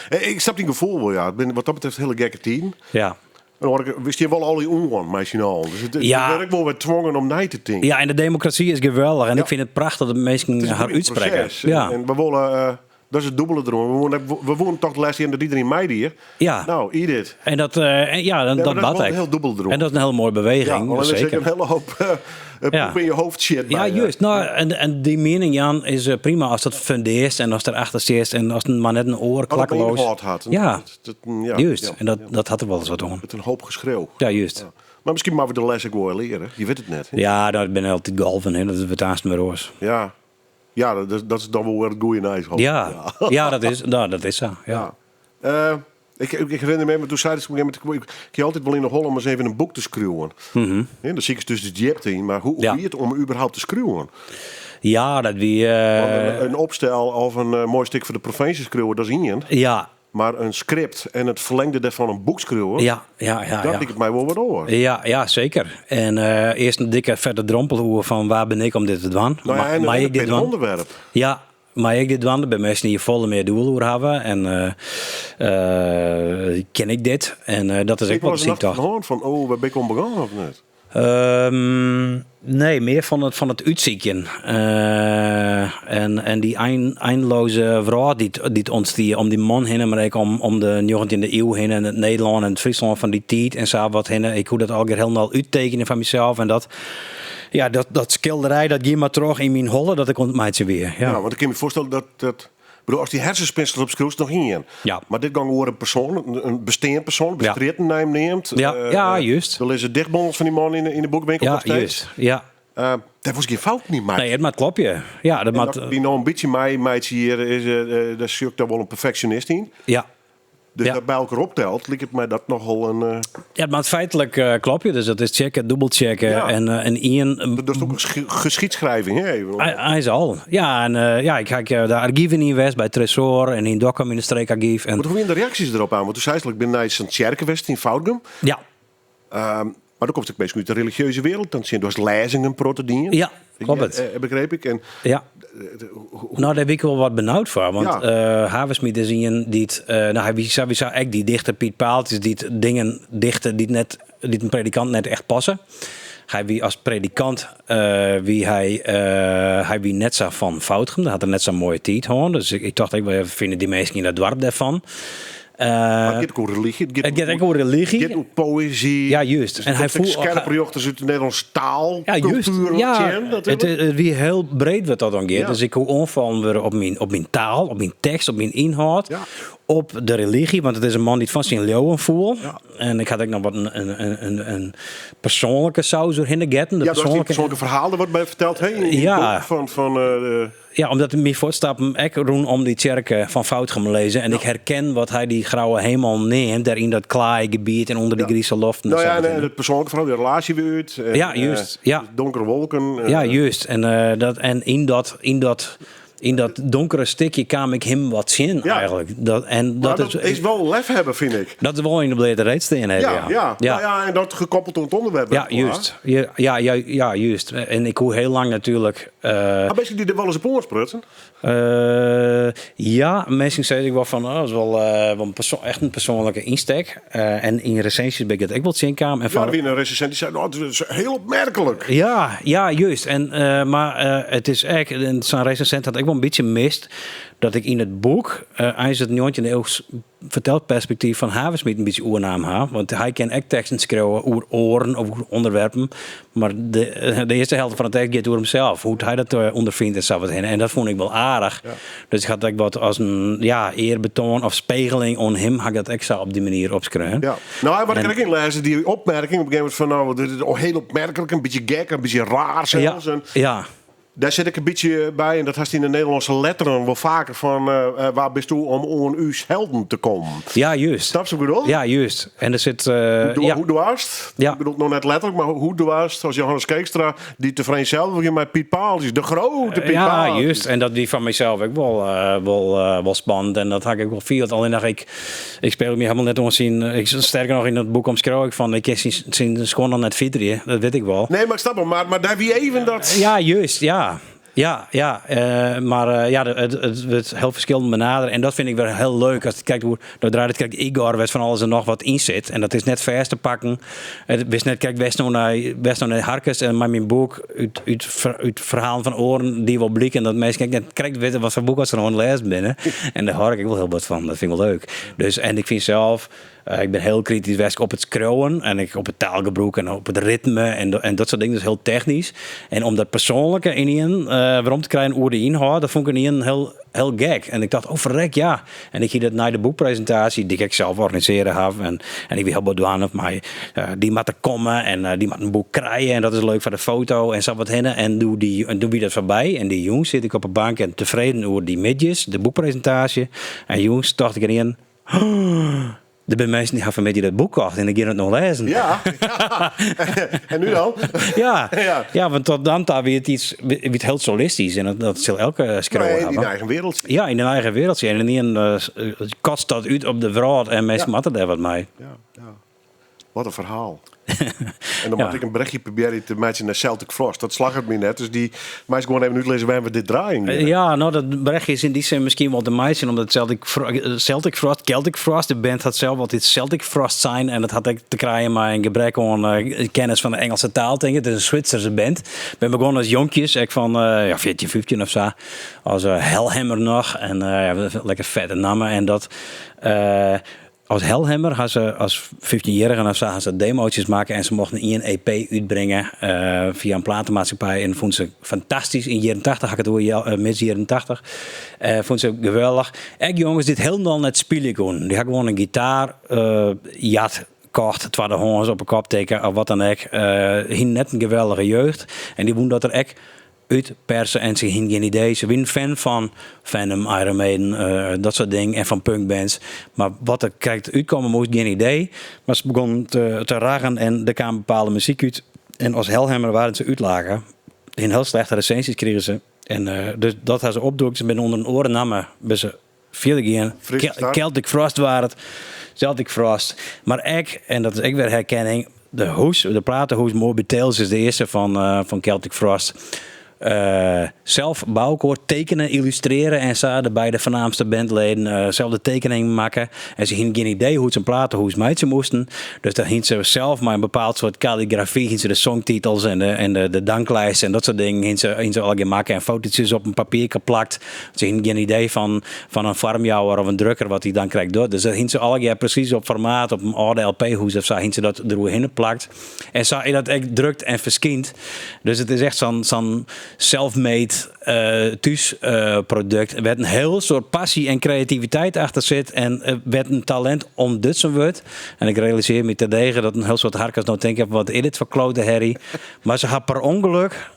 Ik snap die gevoel wel, ja. Ik ben wat dat betreft een hele gekke team. Ja. En wist je wel al die onwan, meisje. Dus het werkt wel weer dwongen om nee te denken. Ja, en de democratie is geweldig. En ik vind het prachtig dat de mensen haar uitspreken. Ja. En we willen... dat is het dubbele erom. We wonen toch de laatste jaar dat iedereen mij hier. Ja. Nou, eat it. En dat bad ik. Een heel dubbel erom. En dat is een hele mooie beweging. Ja, zeker. Is een hele hoop poep in je hoofd shit bij. Ja, juist. Nou, en die mening, Jan, is prima als dat fundeert en als er achter zit en als het maar net een oor klakkeloos. Had. Ja, juist. Ja. En dat had er wel eens wat om. Met een hoop geschreeuw. Ja, juist. Ja. Maar misschien maar we de les ook wel leren. Je weet het net. Hè? Ja, daar ben ik altijd golven in. Dat is het haast meer roos. Ja, dat is dan wel weer het goede nice. Ja, dat is zo. Ja. Ik herinner me, maar toen zei ze ik je altijd wel in de Holland om eens even een boek te schreeuwen. Mm-hmm. Dan zie ik dus de jep in, maar hoe is het om überhaupt te schreeuwen? Ja, dat wie... Een opstel of een mooi stuk voor de provincie schreeuwen, dat is niet. Ja. Maar een script en het verlengde daarvan een boek schreeuwen, ja. Dat ik het mij wel wat over. Ja, zeker. En eerst een dikke vette drompelhoer van waar ben ik om dit te doen. Nou ja, en ik dit onderwerp. Ja, maar ik dit doen, bij mensen die je volle meer doel hebben. En ken ik dit. En dat is ook wat ik dacht. Van, waar ben ik onbegonnen of niet? Nee, meer van het uitzieken. En die eindeloze vraag die ontstier om die man heen, maar ook om de 19e eeuw heen en het Nederland en het Friesland van die tijd en zo wat heen. Ik hoe dat al heel snel uittekenen van mezelf en dat. Ja, dat schilderij, dat ging maar terug in mijn holle, dat ik ontmaat ze weer. Ja, want ik kan me voorstellen dat als die hersenspinsel op schroest nog in. Ja. Maar dit gang over een persoon, een bestaand persoon, bestreden neemt. Ja, juist. Dan is het dichtbondels van die man in de boekwinkel. Ja, juist. Ja. Dat was geen fout niet, maar. Nee, het maakt klopje. Ja, dat En maakt... dat die nog een beetje meidje hier is, daar zie ik daar wel een perfectionist in. Ja. Dus Ja. dat bij elkaar optelt, lijkt het mij dat nogal een. Ja, het maakt feitelijk klopje. Dus dat is checken, dubbelchecken. Ja. En Ian... Dat is ook een geschiedschrijving, hè? Hij is al. Ja, en ik ga de archieven in West bij Tresor en in Dokkum in de streekarchief. En Maar hoe zijn de reacties erop aan? Want toen zei ze, ik ben naar Sint-Tjerke in Foutgem. ja, Maar dan komt het meestal uit de religieuze wereld. Dan zie je dus lezingen, protodieën. ja, klopt het. Begreep ik. En Ja. Nou, daar ben ik wel wat benauwd voor. Want Ja. Haversmiet is iemand die... hij zou echt die dichter Piet Paaltjes, die dingen dichten die een predikant net echt passen. Hij wie als predikant, hij wie net zo van Foutgem. Dat had er net zo'n mooie tijd hoor. Dus ik dacht, ik vinden die mensen in het dorp daarvan. maar het gaat ook over religie. Het gaat ook over religie. Het gaat over poëzie. Ja, juist. Dus En hij voelt scherpe jochters uit de Nederlandse taal. ja, juist. Cultuur. Ja, natuurlijk. het wie heel breed wat dat dan gaat. Ja. Dus ik hoe onvallen weer op mijn taal, op mijn tekst, op mijn inhoud, Ja. op de religie. Want het is een man die het van zijn leeuwen voelt. Ja. En ik had ook nog wat een persoonlijke saus doorheen getten. De Ja, dat is die persoonlijke... persoonlijke verhalen wat mij verteld. Hey, in die Ja. boek van Ja, omdat mijn voortstappen ik roen om die tjerken van Foutgem lezen. En ik herken wat hij die grauwe hemel neemt. Daar in dat klaaiegebied en onder die Griese loften. nou ja, zo. en het persoonlijke verhaal, de relatie weer uit. En, Ja, juist. Ja. Donkere wolken. Ja, juist. En in dat donkere stukje kwam ik hem wat zien Ja. eigenlijk. Maar dat is wel lef hebben, vind ik. Dat is wel in de blede reedsteen hebben. Ja. Nou ja, en dat gekoppeld aan het onderwerp. Ja, juist. Ja, juist. En ik hoe heel lang natuurlijk... Maar mensen die er wel eens op oorsprutsen. ja, mensen zeggen ik wel van, dat is wel echt een persoonlijke insteek. En in recensies ben ik het ook wel zien kwam. En Ja, van, wie een recensent die zei, dat is heel opmerkelijk. Ja, juist. En, maar het is echt, en zo'n recensent had ik wel een beetje mist, dat ik in het boek, eens het 19e eeuw vertelperspectief van Haversmiet een beetje oernaam ha. Want hij kan ook teksten schrijven over oren, over onderwerpen. Maar de eerste helft van de tekst gaat over hemzelf. Hoe hij dat ondervindt en zo wat heen. En dat vond ik wel aardig. Ja. Dus ik had dat wat als een eerbetoon of spiegeling aan hem, had ik dat extra op die manier opschrijven. Ja. Nou, wat ik er ook in lezen, die opmerking op een gegeven moment van, dit is heel opmerkelijk, een beetje gek, een beetje raar zelfs. En Ja. daar zit ik een beetje bij, en dat had in de Nederlandse letteren wel vaker van, waar bist u om uw helden te komen? Ja, juist. Snap je wat ik bedoel? Ja, juist. En er zit... Hoe dwaast? Ja. Ik bedoel nog net letterlijk, maar hoe dwaast als Johannes Keekstra die te vereenzelvigen met Piet Paaltjes, de grote Piet Ja, Paaltjes. juist. En dat die van mezelf ook wel spannend. En dat had ik ook wel veel. Alleen dacht ik speel me helemaal net onzien. Sterker nog in het boek omschreef ik van, ik ken sinds schoon al net Vitrie. Dat weet ik wel. Nee, maar ik snap hem, maar daar wie even dat... Ja, juist, ja. Maar het wordt heel verschillend benaderen. En dat vind ik wel heel leuk. Als je kijkt hoe kijk Igor werd van alles en nog wat in zit. En dat is net vers te pakken. Het wist net, kijk, best naar Harkes en mijn boek uit verhalen van oren die wel blikken. En dat mensen net krijgt weten wat voor boek als er gewoon lezen binnen. En daar hoor ik wel heel wat van. Dat vind ik wel leuk. Dus, en ik vind zelf... ik ben heel kritisch op het scrollen en op het taalgebruik en op het ritme en dat soort dingen. Dus heel technisch. En om dat persoonlijke in Ian waarom te krijgen hoe de inhoud, dat vond ik in Ian heel gek. En ik dacht, verrek, ja. En ik ging dat naar de boekpresentatie, die ik zelf organiseren heb. En ik ben heel bedwaan op mij. Die moet er komen en die moet een boek krijgen. En dat is leuk voor de foto en zo wat heen. En doe wie dat voorbij. En die jongens zit ik op een bank en tevreden over die midjes, de boekpresentatie. En jongens, dacht ik erin... Er zijn mensen die hebben met je dat boek kocht en ik ga het nog lezen. Ja. En nu dan? Ja, want tot dan weer het iets heel solistisch en dat zal elke scroll Nee, hebben. in eigen wereldje. Ja, in een eigen wereldje. En niet een kast dat uit op de wereld en mensen matten daar wat mee. Ja. Wat een verhaal. En dan moet ik een berichtje proberen te matchen naar Celtic Frost. Dat slag het me net. Dus die meisje gewoon even uitlezen waar we dit draaien. Ja, nou dat berichtje is in die zin misschien wel te meisje. Omdat Celtic Frost, de band had zelf altijd Celtic Frost zijn. En dat had ik te krijgen maar een gebrek aan kennis van de Engelse taal. Denk ik. Het is een Zwitserse band. Ik ben begonnen als jonkjes. Ik van 14, 15 of zo. Als Hellhammer nog. En lekker vette namen. En dat... als Hellhammer had ze als 15-jarige of zo gaan ze demootjes maken en ze mochten een EP uitbrengen via een platenmaatschappij en vond ze fantastisch. In jaren 80 had ik het over mis jaren 80. Vond ze geweldig. Ik jongens dit helemaal net spelen kon. Die had gewoon een gitaar, jat kocht, terwijl de hongens op een kop tikken of wat dan ook. Hien net een geweldige jeugd. En die woen dat er echt uitpersen en ze hien geen idee. Ze waren fan van Venom, Iron Maiden, dat soort dingen en van punkbands. Maar wat er krijgt uitkomen moest, geen idee. Maar ze begon te ragen en er kwam bepaalde muziek uit. En als Hellhammer waren ze uitlagen. In heel slechte recensies kregen ze. En dus dat hadden ze opdoen. Ze ben onder een oren namen. Ben ze veel gaan. Celtic Frost waren het. Celtic Frost. Maar ik, en dat is ook weer herkenning. De platenhoes Morbid Tales is de eerste van Celtic Frost. Zelf bouwkoor tekenen, illustreren en ze de beide voornaamste bandleden zelf de tekening maken. En ze hadden geen idee hoe ze een platenhoes meidje moesten. Dus dan hadden ze zelf maar een bepaald soort calligrafie, hadden ze de songtitels en de danklijsten en dat soort dingen hadden ze al gemaakt en fotootjes op een papier geplakt. Ze hadden geen idee van een farmjouwer of een drukker wat hij dan krijgt door. Dus dat hadden ze al precies op formaat, op een oude LP-hoes of zo, hadden ze dat eroverheen geplakt. En zo je dat echt drukt en verskint. Dus het is echt zo'n self-made thuisproduct. Er werd een heel soort passie en creativiteit achter zit. En werd een talent om dit soort wordt. En ik realiseer me terdege dat een heel soort harkers nou denken wat is dit voor klote herrie. Maar ze had per ongeluk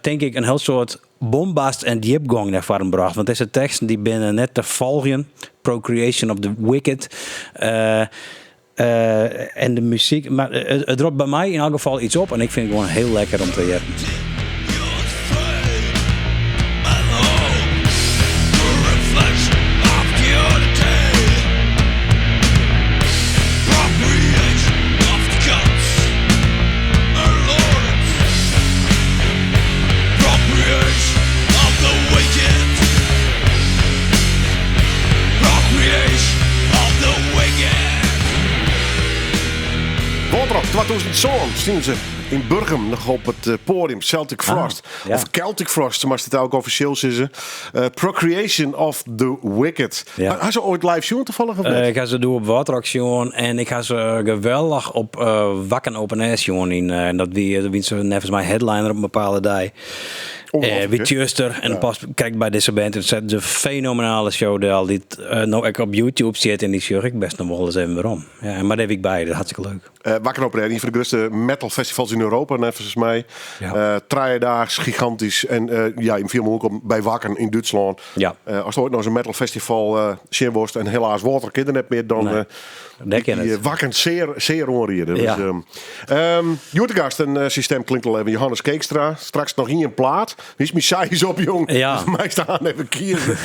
denk ik een heel soort bombast en diepgang naar voren gebracht. Want deze teksten die binnen net te volgen. Procreation of the Wicked. En de muziek. Maar het dropt bij mij in elk geval iets op. En ik vind het gewoon heel lekker om te horen. Woontrop 2000 zien ze in Burgum nog op het podium. Celtic Frost. Ja. Of Celtic Frost, maar het ook officieel is. Procreation of the Wicked. Ja. Had ze ooit live show toevallig? Ik ga ze doen op Waterrock en ik ga ze geweldig op Wakken Open Air showen in. En dat wie ze nevens mij headliner op een bepaalde dag. Wie Tjuster en pas kijk bij deze band. Het is een fenomenale show die nou ik op YouTube zit en die zag ik best nog wel eens even waarom. Ja, maar daar heb ik bij, dat is hartstikke leuk. Wakken Open Air, een van de grootste metal festivals in Europa, nevens mij. Ja. Driedaags, gigantisch. En in veel ook bij Wakken in Duitsland. Ja. Als er ooit nog eens een metal festival zien wordt en helaas water kinderen net meer, dan die Wakken zeer onrieden. Ja. Juttegast, een systeem klinkt al even. Johannes Keekstra, straks nog in een plaat. Die is mijn saai's op, jong. Ja. Dus mij staan even kiezen.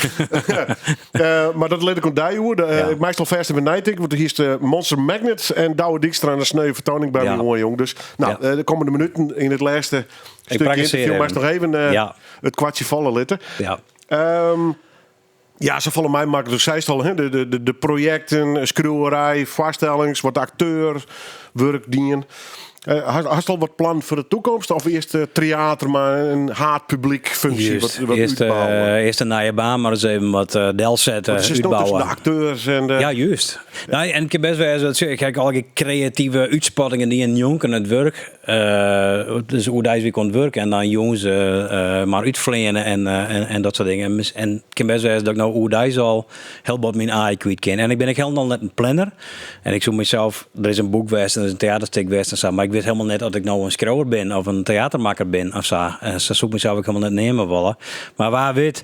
Maar dat leed ik om die hoor. Meestal verste van Nighting, want hier is de Monster Magnet en Douwe Dijkstra en een sneu vertoning bij me, jong. Dus de komende minuten in het laatste stukje interview maar nog even het kwartje vallen litten. Ja. Ze vallen mij maken dus zijst al de projecten, schreeuwerij, voorstellings, wat acteur, werkdienen. Had je al wat plan voor de toekomst? Of eerst theater, maar een haatpubliek functie? Eerst een nieuwe baan, maar eens even wat del zetten, uitbouwen. Tussen de acteurs en de... Ja, juist. Nou, en ik heb best wel eens, ik kijk alle creatieve uitspattingen die een jong aan het werk. Dus hoe deze week kon werken en dan jongens maar uitvleenen en dat soort dingen. En ik heb best wel eens dat ik nou hoe deze al heel wat mijn AI kwijt ken. En ik ben helemaal net een planner. En ik zoek mezelf, er is een boek geweest en er is een theaterstuk geweest en zo. Maar ik weet helemaal net dat ik nou een schrijver ben of een theatermaker ben of zo. En ze zoekt mezelf ook helemaal net nemen willen. Maar waar weet,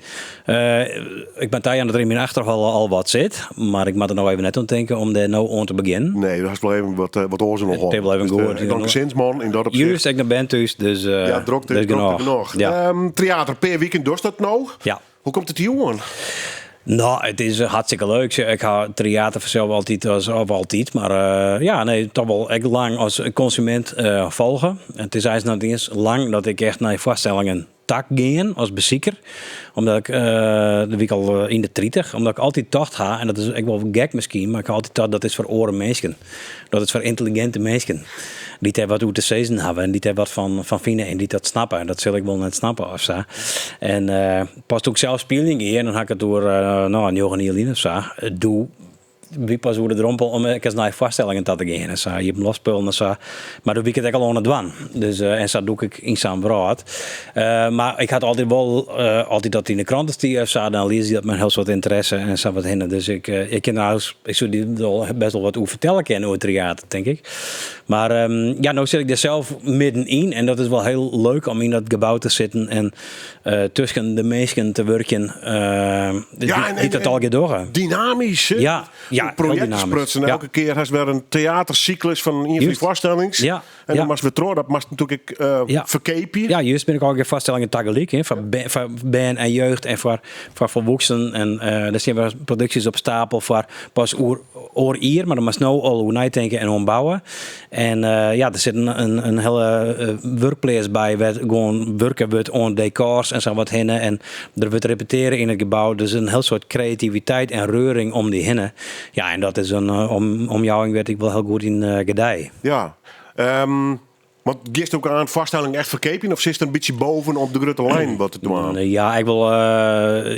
ik ben daar aan het in mijn achterhoofd al wat zit. Maar ik moet er nog even net aan denken om daar nou aan te beginnen. Nee, dat is wel even wat oorzaak nog op. Het heeft even gehoord. Ik ben zinsman in dat opzicht. Juist, ik naar bent thuis, dus ja, drok er genoeg. Ja. Theater per weekend, doet dat nou? Ja. Hoe komt het hier aan? Nou, het is hartstikke leuk. Ik ga theater vanzelf altijd, maar toch wel echt lang als consument volgen. Het is eigenlijk nog eens lang dat ik echt naar voorstellingen tak gaan als bezieker. Omdat ik de week al in de 30, omdat ik altijd dacht ga, en dat is echt wel gek misschien, maar ik altijd dacht dat is voor oren mensen. Dat is voor intelligente mensen. Die het wat hoe te season hebben en die het wat van vinden en die dat snappen. Dat zal ik wel net snappen of zo. En pas toen ik zelf speelde hier en dan had ik het door een Johan Jelien of zo. Doe wie pas over de drempel om eens naar voorstellingen te gaan. En zo, je hebt lospullen en zo. Maar dan ben ik het ook al aan het doen. Dus, en zo doe ik in zijn brood. Maar ik had altijd wel, altijd dat in de kranten stier of zo, dan lees je dat mijn heel soort interesse en zo wat hinnen. Dus ik ken nou, ik zou die best wel wat over vertellen kennen over theater, denk ik. Maar nou zit ik er zelf middenin en dat is wel heel leuk om in dat gebouw te zitten en tussen de mensen te werken. Die dat al door. Dynamisch, hè? Ja, projecten sprutsen. Ja. Elke keer has weer een theatercyclus van een van die voorstellings. Ja. En dan was we trouw, dat was natuurlijk verkepen. Ja, juist ben ik ook een vaststellingen tegelijk. Hè, voor ben en jeugd en voor volwassenen. En er zijn weer producties op stapel voor pas oor hier, maar dan moet nou al hoe nadenken en ombouwen. En er zit een hele workplace bij, waar gewoon werken wordt aan decors en zo wat hinnen. En er wordt repeteren in het gebouw. Dus een heel soort creativiteit en reuring om die hinnen. Ja, en dat is een omjouwing werd ik wel heel goed in gedij. Ja. Want gist ook aan vaststelling echt verkepen of zit er een beetje boven op de grote lijn wat te doen?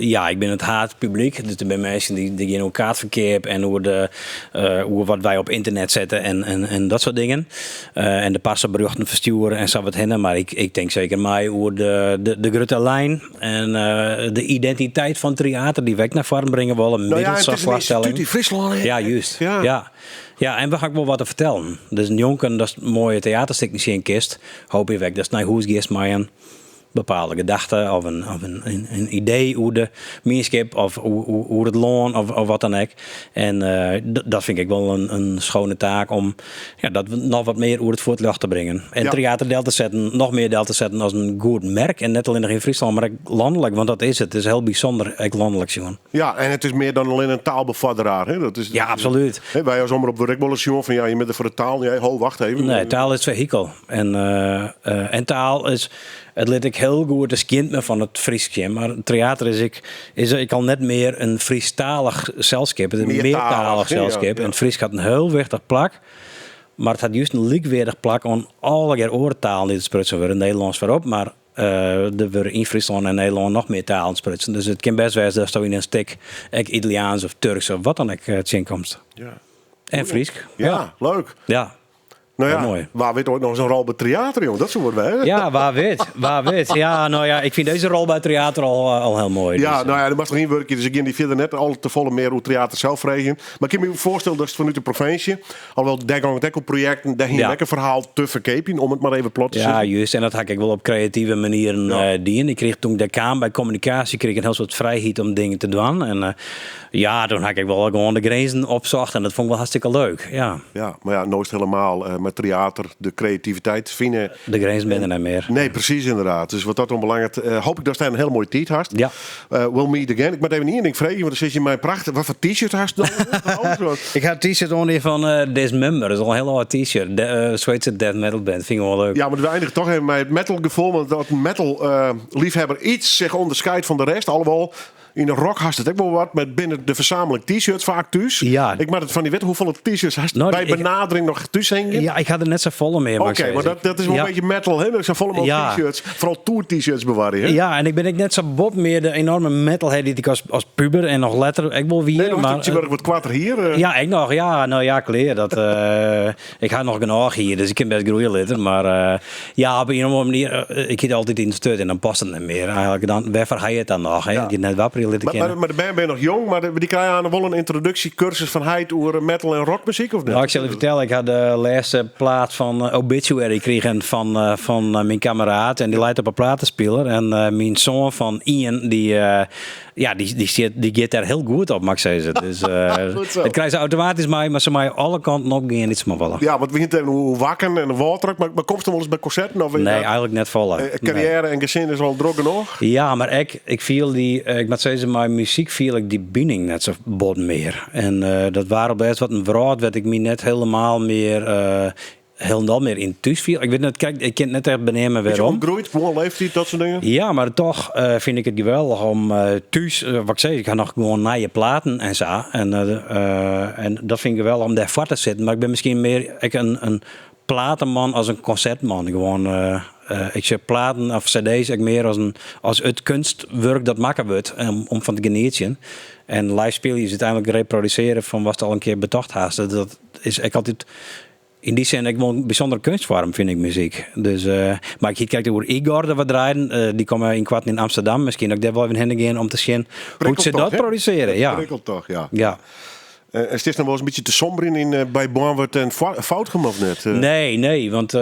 Ja, ik ben het haatpubliek. Dus er zijn mensen die gaan ook kaartverkeer en hoe wat wij op internet zetten en dat soort dingen. En de passen berichten versturen en zo wat hinnen. Maar ik denk zeker mij hoe de grote lijn en de identiteit van theater die weg naar voren brengen willen. Nou ja, het is een instituut in Friesland. Ja, juist. Ja, en we gaan wel wat te vertellen. Dus een jongen, dat is een mooie theaterstuk niet in kist. Hoop je weg. Dat is naar hoesgeest maar een bepaalde gedachte of een idee hoe de meerskip of hoe het loon of wat dan ook. En dat vind ik wel een schone taak om dat nog wat meer over het voetlicht te brengen. En theater deel te zetten, nog meer deel te zetten als een goed merk. En net alleen nog in Friesland, maar ook landelijk, want dat is het. Het is heel bijzonder, ook landelijk zien. Ja, en het is meer dan alleen een taalbevorderaar. Hè? Dat is, absoluut. Wij als omroep werk wel eens jongen van je bent er voor de taal. Wacht even. Nee, taal is vehikel. En taal is... Het liet ik heel goed als kind me van het Friesje. Maar theater is ik al net meer een Friestalig zelfskip. Een meertalig zelfskip. En het Fries had een heel wichtig plak. Maar het had juist een likwaardig plak aan alle oortalen die te sprutsen worden. Nederlands voorop. Maar er worden in Friesland en Nederland nog meer talen sprutsen. Dus het kan best wel dat in een stuk Italiaans of Turks of wat dan ook het inkomst. Ja. En Fries. Ja, leuk. Ja. Nou ja, mooi. waar weet ooit nog zo'n rol bij theater, joh? Dat soort wij. Ja, waar weet. Ja, nou ja, ik vind deze rol bij theater al heel mooi. Ja, dus, nou ja, er mag nog geen werkje, dus ik ging die verder net al te volle meer hoe theater zelf regelen. Maar ik kan me voorstellen dat het vanuit de provincie, alhoewel dekkelprojecten, daar ging lekker verhaal te verkepen, om het maar even plat te zetten. Ja, juist. En dat had ik wel op creatieve manieren dienen. Ik kreeg toen de Kamer bij communicatie, kreeg ik een heel soort vrijheid om dingen te doen. En toen had ik wel gewoon de grenzen opzocht en dat vond ik wel hartstikke leuk. Ja, maar ja, nooit helemaal met theater, de creativiteit vinden. De grenzen ben er niet meer. Nee, precies inderdaad. Dus wat dat onbelangrijk. Hoop ik dat jij een heel mooie tijd hast. Ja. We'll meet again. Ik moet even één ding vragen, want dan zit je mij prachtig. Wat voor t-shirt hast je dan? Ik had een t-shirt onder van Dismember. Dat is al een heel oud t-shirt. Zweedse death metal band. Vind ik wel leuk. Ja, maar we eindigen toch even met het metal gevoel. Want dat metal liefhebber iets zich onderscheidt van de rest. Alhoewel, in een rock hast het ook wel wat met binnen de verzameling t-shirts vaak thuis. Ja. Ik maak het van die wet hoeveel t-shirts hast bij benadering nog thuis hangen. Ja, ik had er net zo volle mee. Oké, maar dat is wel een beetje metal, hè? Ik zou volle t-shirts, vooral tour t-shirts bewaren. Hè? Ja, en ik ben net zo bot meer de enorme metalhead die ik als puber en nog later ik wil weer. Nee, nog maar je wat kwatter hier. Ja, ik nog. Ja, nou ja, kleer. Dat, ik ga nog genoeg hier, dus ik kan best groeien later. Maar op een of andere manier, ik zit altijd in de stut en dan past het niet meer. Eigenlijk dan, waarvoor ga je het dan nog? Hè? Ja. Je net wapper leren kennen. Maar de band ben je nog jong, maar die krijgen aan wel een introductiecursus van Heid over metal en rockmuziek of niet? Nou, ik zal je vertellen, ik had de laatste plaat van Obituary gekregen van mijn kameraad en die leidt op een platenspeler. En mijn zoon van Ian, die gaat daar heel goed op, mag ik zeggen. Dus het krijgt ze automatisch mee, maar ze mij alle kanten op gaan iets maar vallen. Ja, want we gaan hoe wakken en water, maar komt er wel eens bij concerten? Of nee, eigenlijk net vallen. Carrière en gezin is al druk genoeg? Ja, maar ik viel ik moet zeggen, mijn muziek viel ik die binding net zo bot meer. En dat waren best wat een verhaal, werd ik me net helemaal meer... helemaal meer in thuis viel. Ik weet net, kijk, ik kan net echt benemen waarom. Is je opgegroeid, gewoon leeftijd, dat soort dingen? Ja, maar toch vind ik het geweldig om thuis, wat ik zei, ik ga nog gewoon naar je platen en zo. En dat vind ik wel om daar voor te zitten. Maar ik ben misschien meer een platenman als een concertman. Gewoon Ik zie platen of cd's ik meer als het kunstwerk dat maken wordt om van te genieten. En live spelen is uiteindelijk reproduceren van wat het al een keer betocht haast. Dat is ik altijd in die zin wel een bijzondere kunstvorm, vind ik, muziek. Dus, maar ik kijk over Igor dat we draaien. Die komen in kwart in Amsterdam. Misschien ook daar wel even heen gaan om te zien hoe ze dat produceren. Ja. Prikkelt toch, ja. Ja. Is dit nog wel eens een beetje te somber in bij Bornward en fout gemaakt net? Nee, want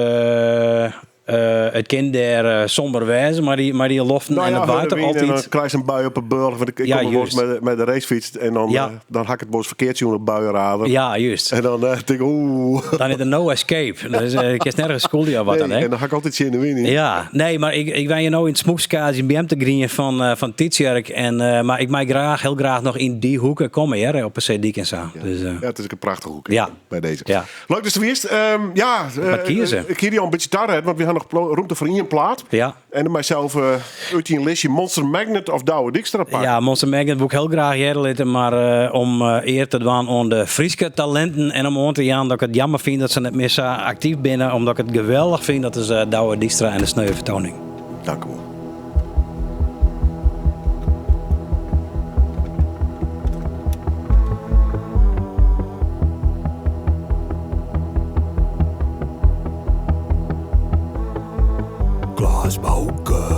het kind daar somber wijzen, maar die loften en het buiten altijd. En dan krijg je een bui op een burger. Want ik kom wel eens met de racefiets en dan hak ik het boos verkeerd zien op een buienrader. Ja, juist. En dan denk ik, Dan is er no escape. Dus ik is nergens school of wat dan, hè? En dan ga ik altijd zien in de winning. Ja, nee, maar ik ben je nou in het smoekskaas in BM te grieën van Tietjerk. Maar ik mag heel graag nog in die hoeken komen, hè, op een CD en zo. Ja. Dus, ja, het is een prachtige hoek bij deze. Ja. Leuk dus te wist. Wat kiezen? Ik hier al een beetje tarret, want we gaan nog ruimte voor in plaat. Ja. En mijzelf uit een listje Monster Magnet of Douwe Dijkstra pakken. Ja, Monster Magnet wil ik heel graag herleiden, maar om eer te doen aan de Friese talenten en om aan te gaan dat ik het jammer vind dat ze net meer zo actief binnen, omdat ik het geweldig vind dat is Douwe Dijkstra en de Sneuvertoning. Dank u wel. Glasbouwke.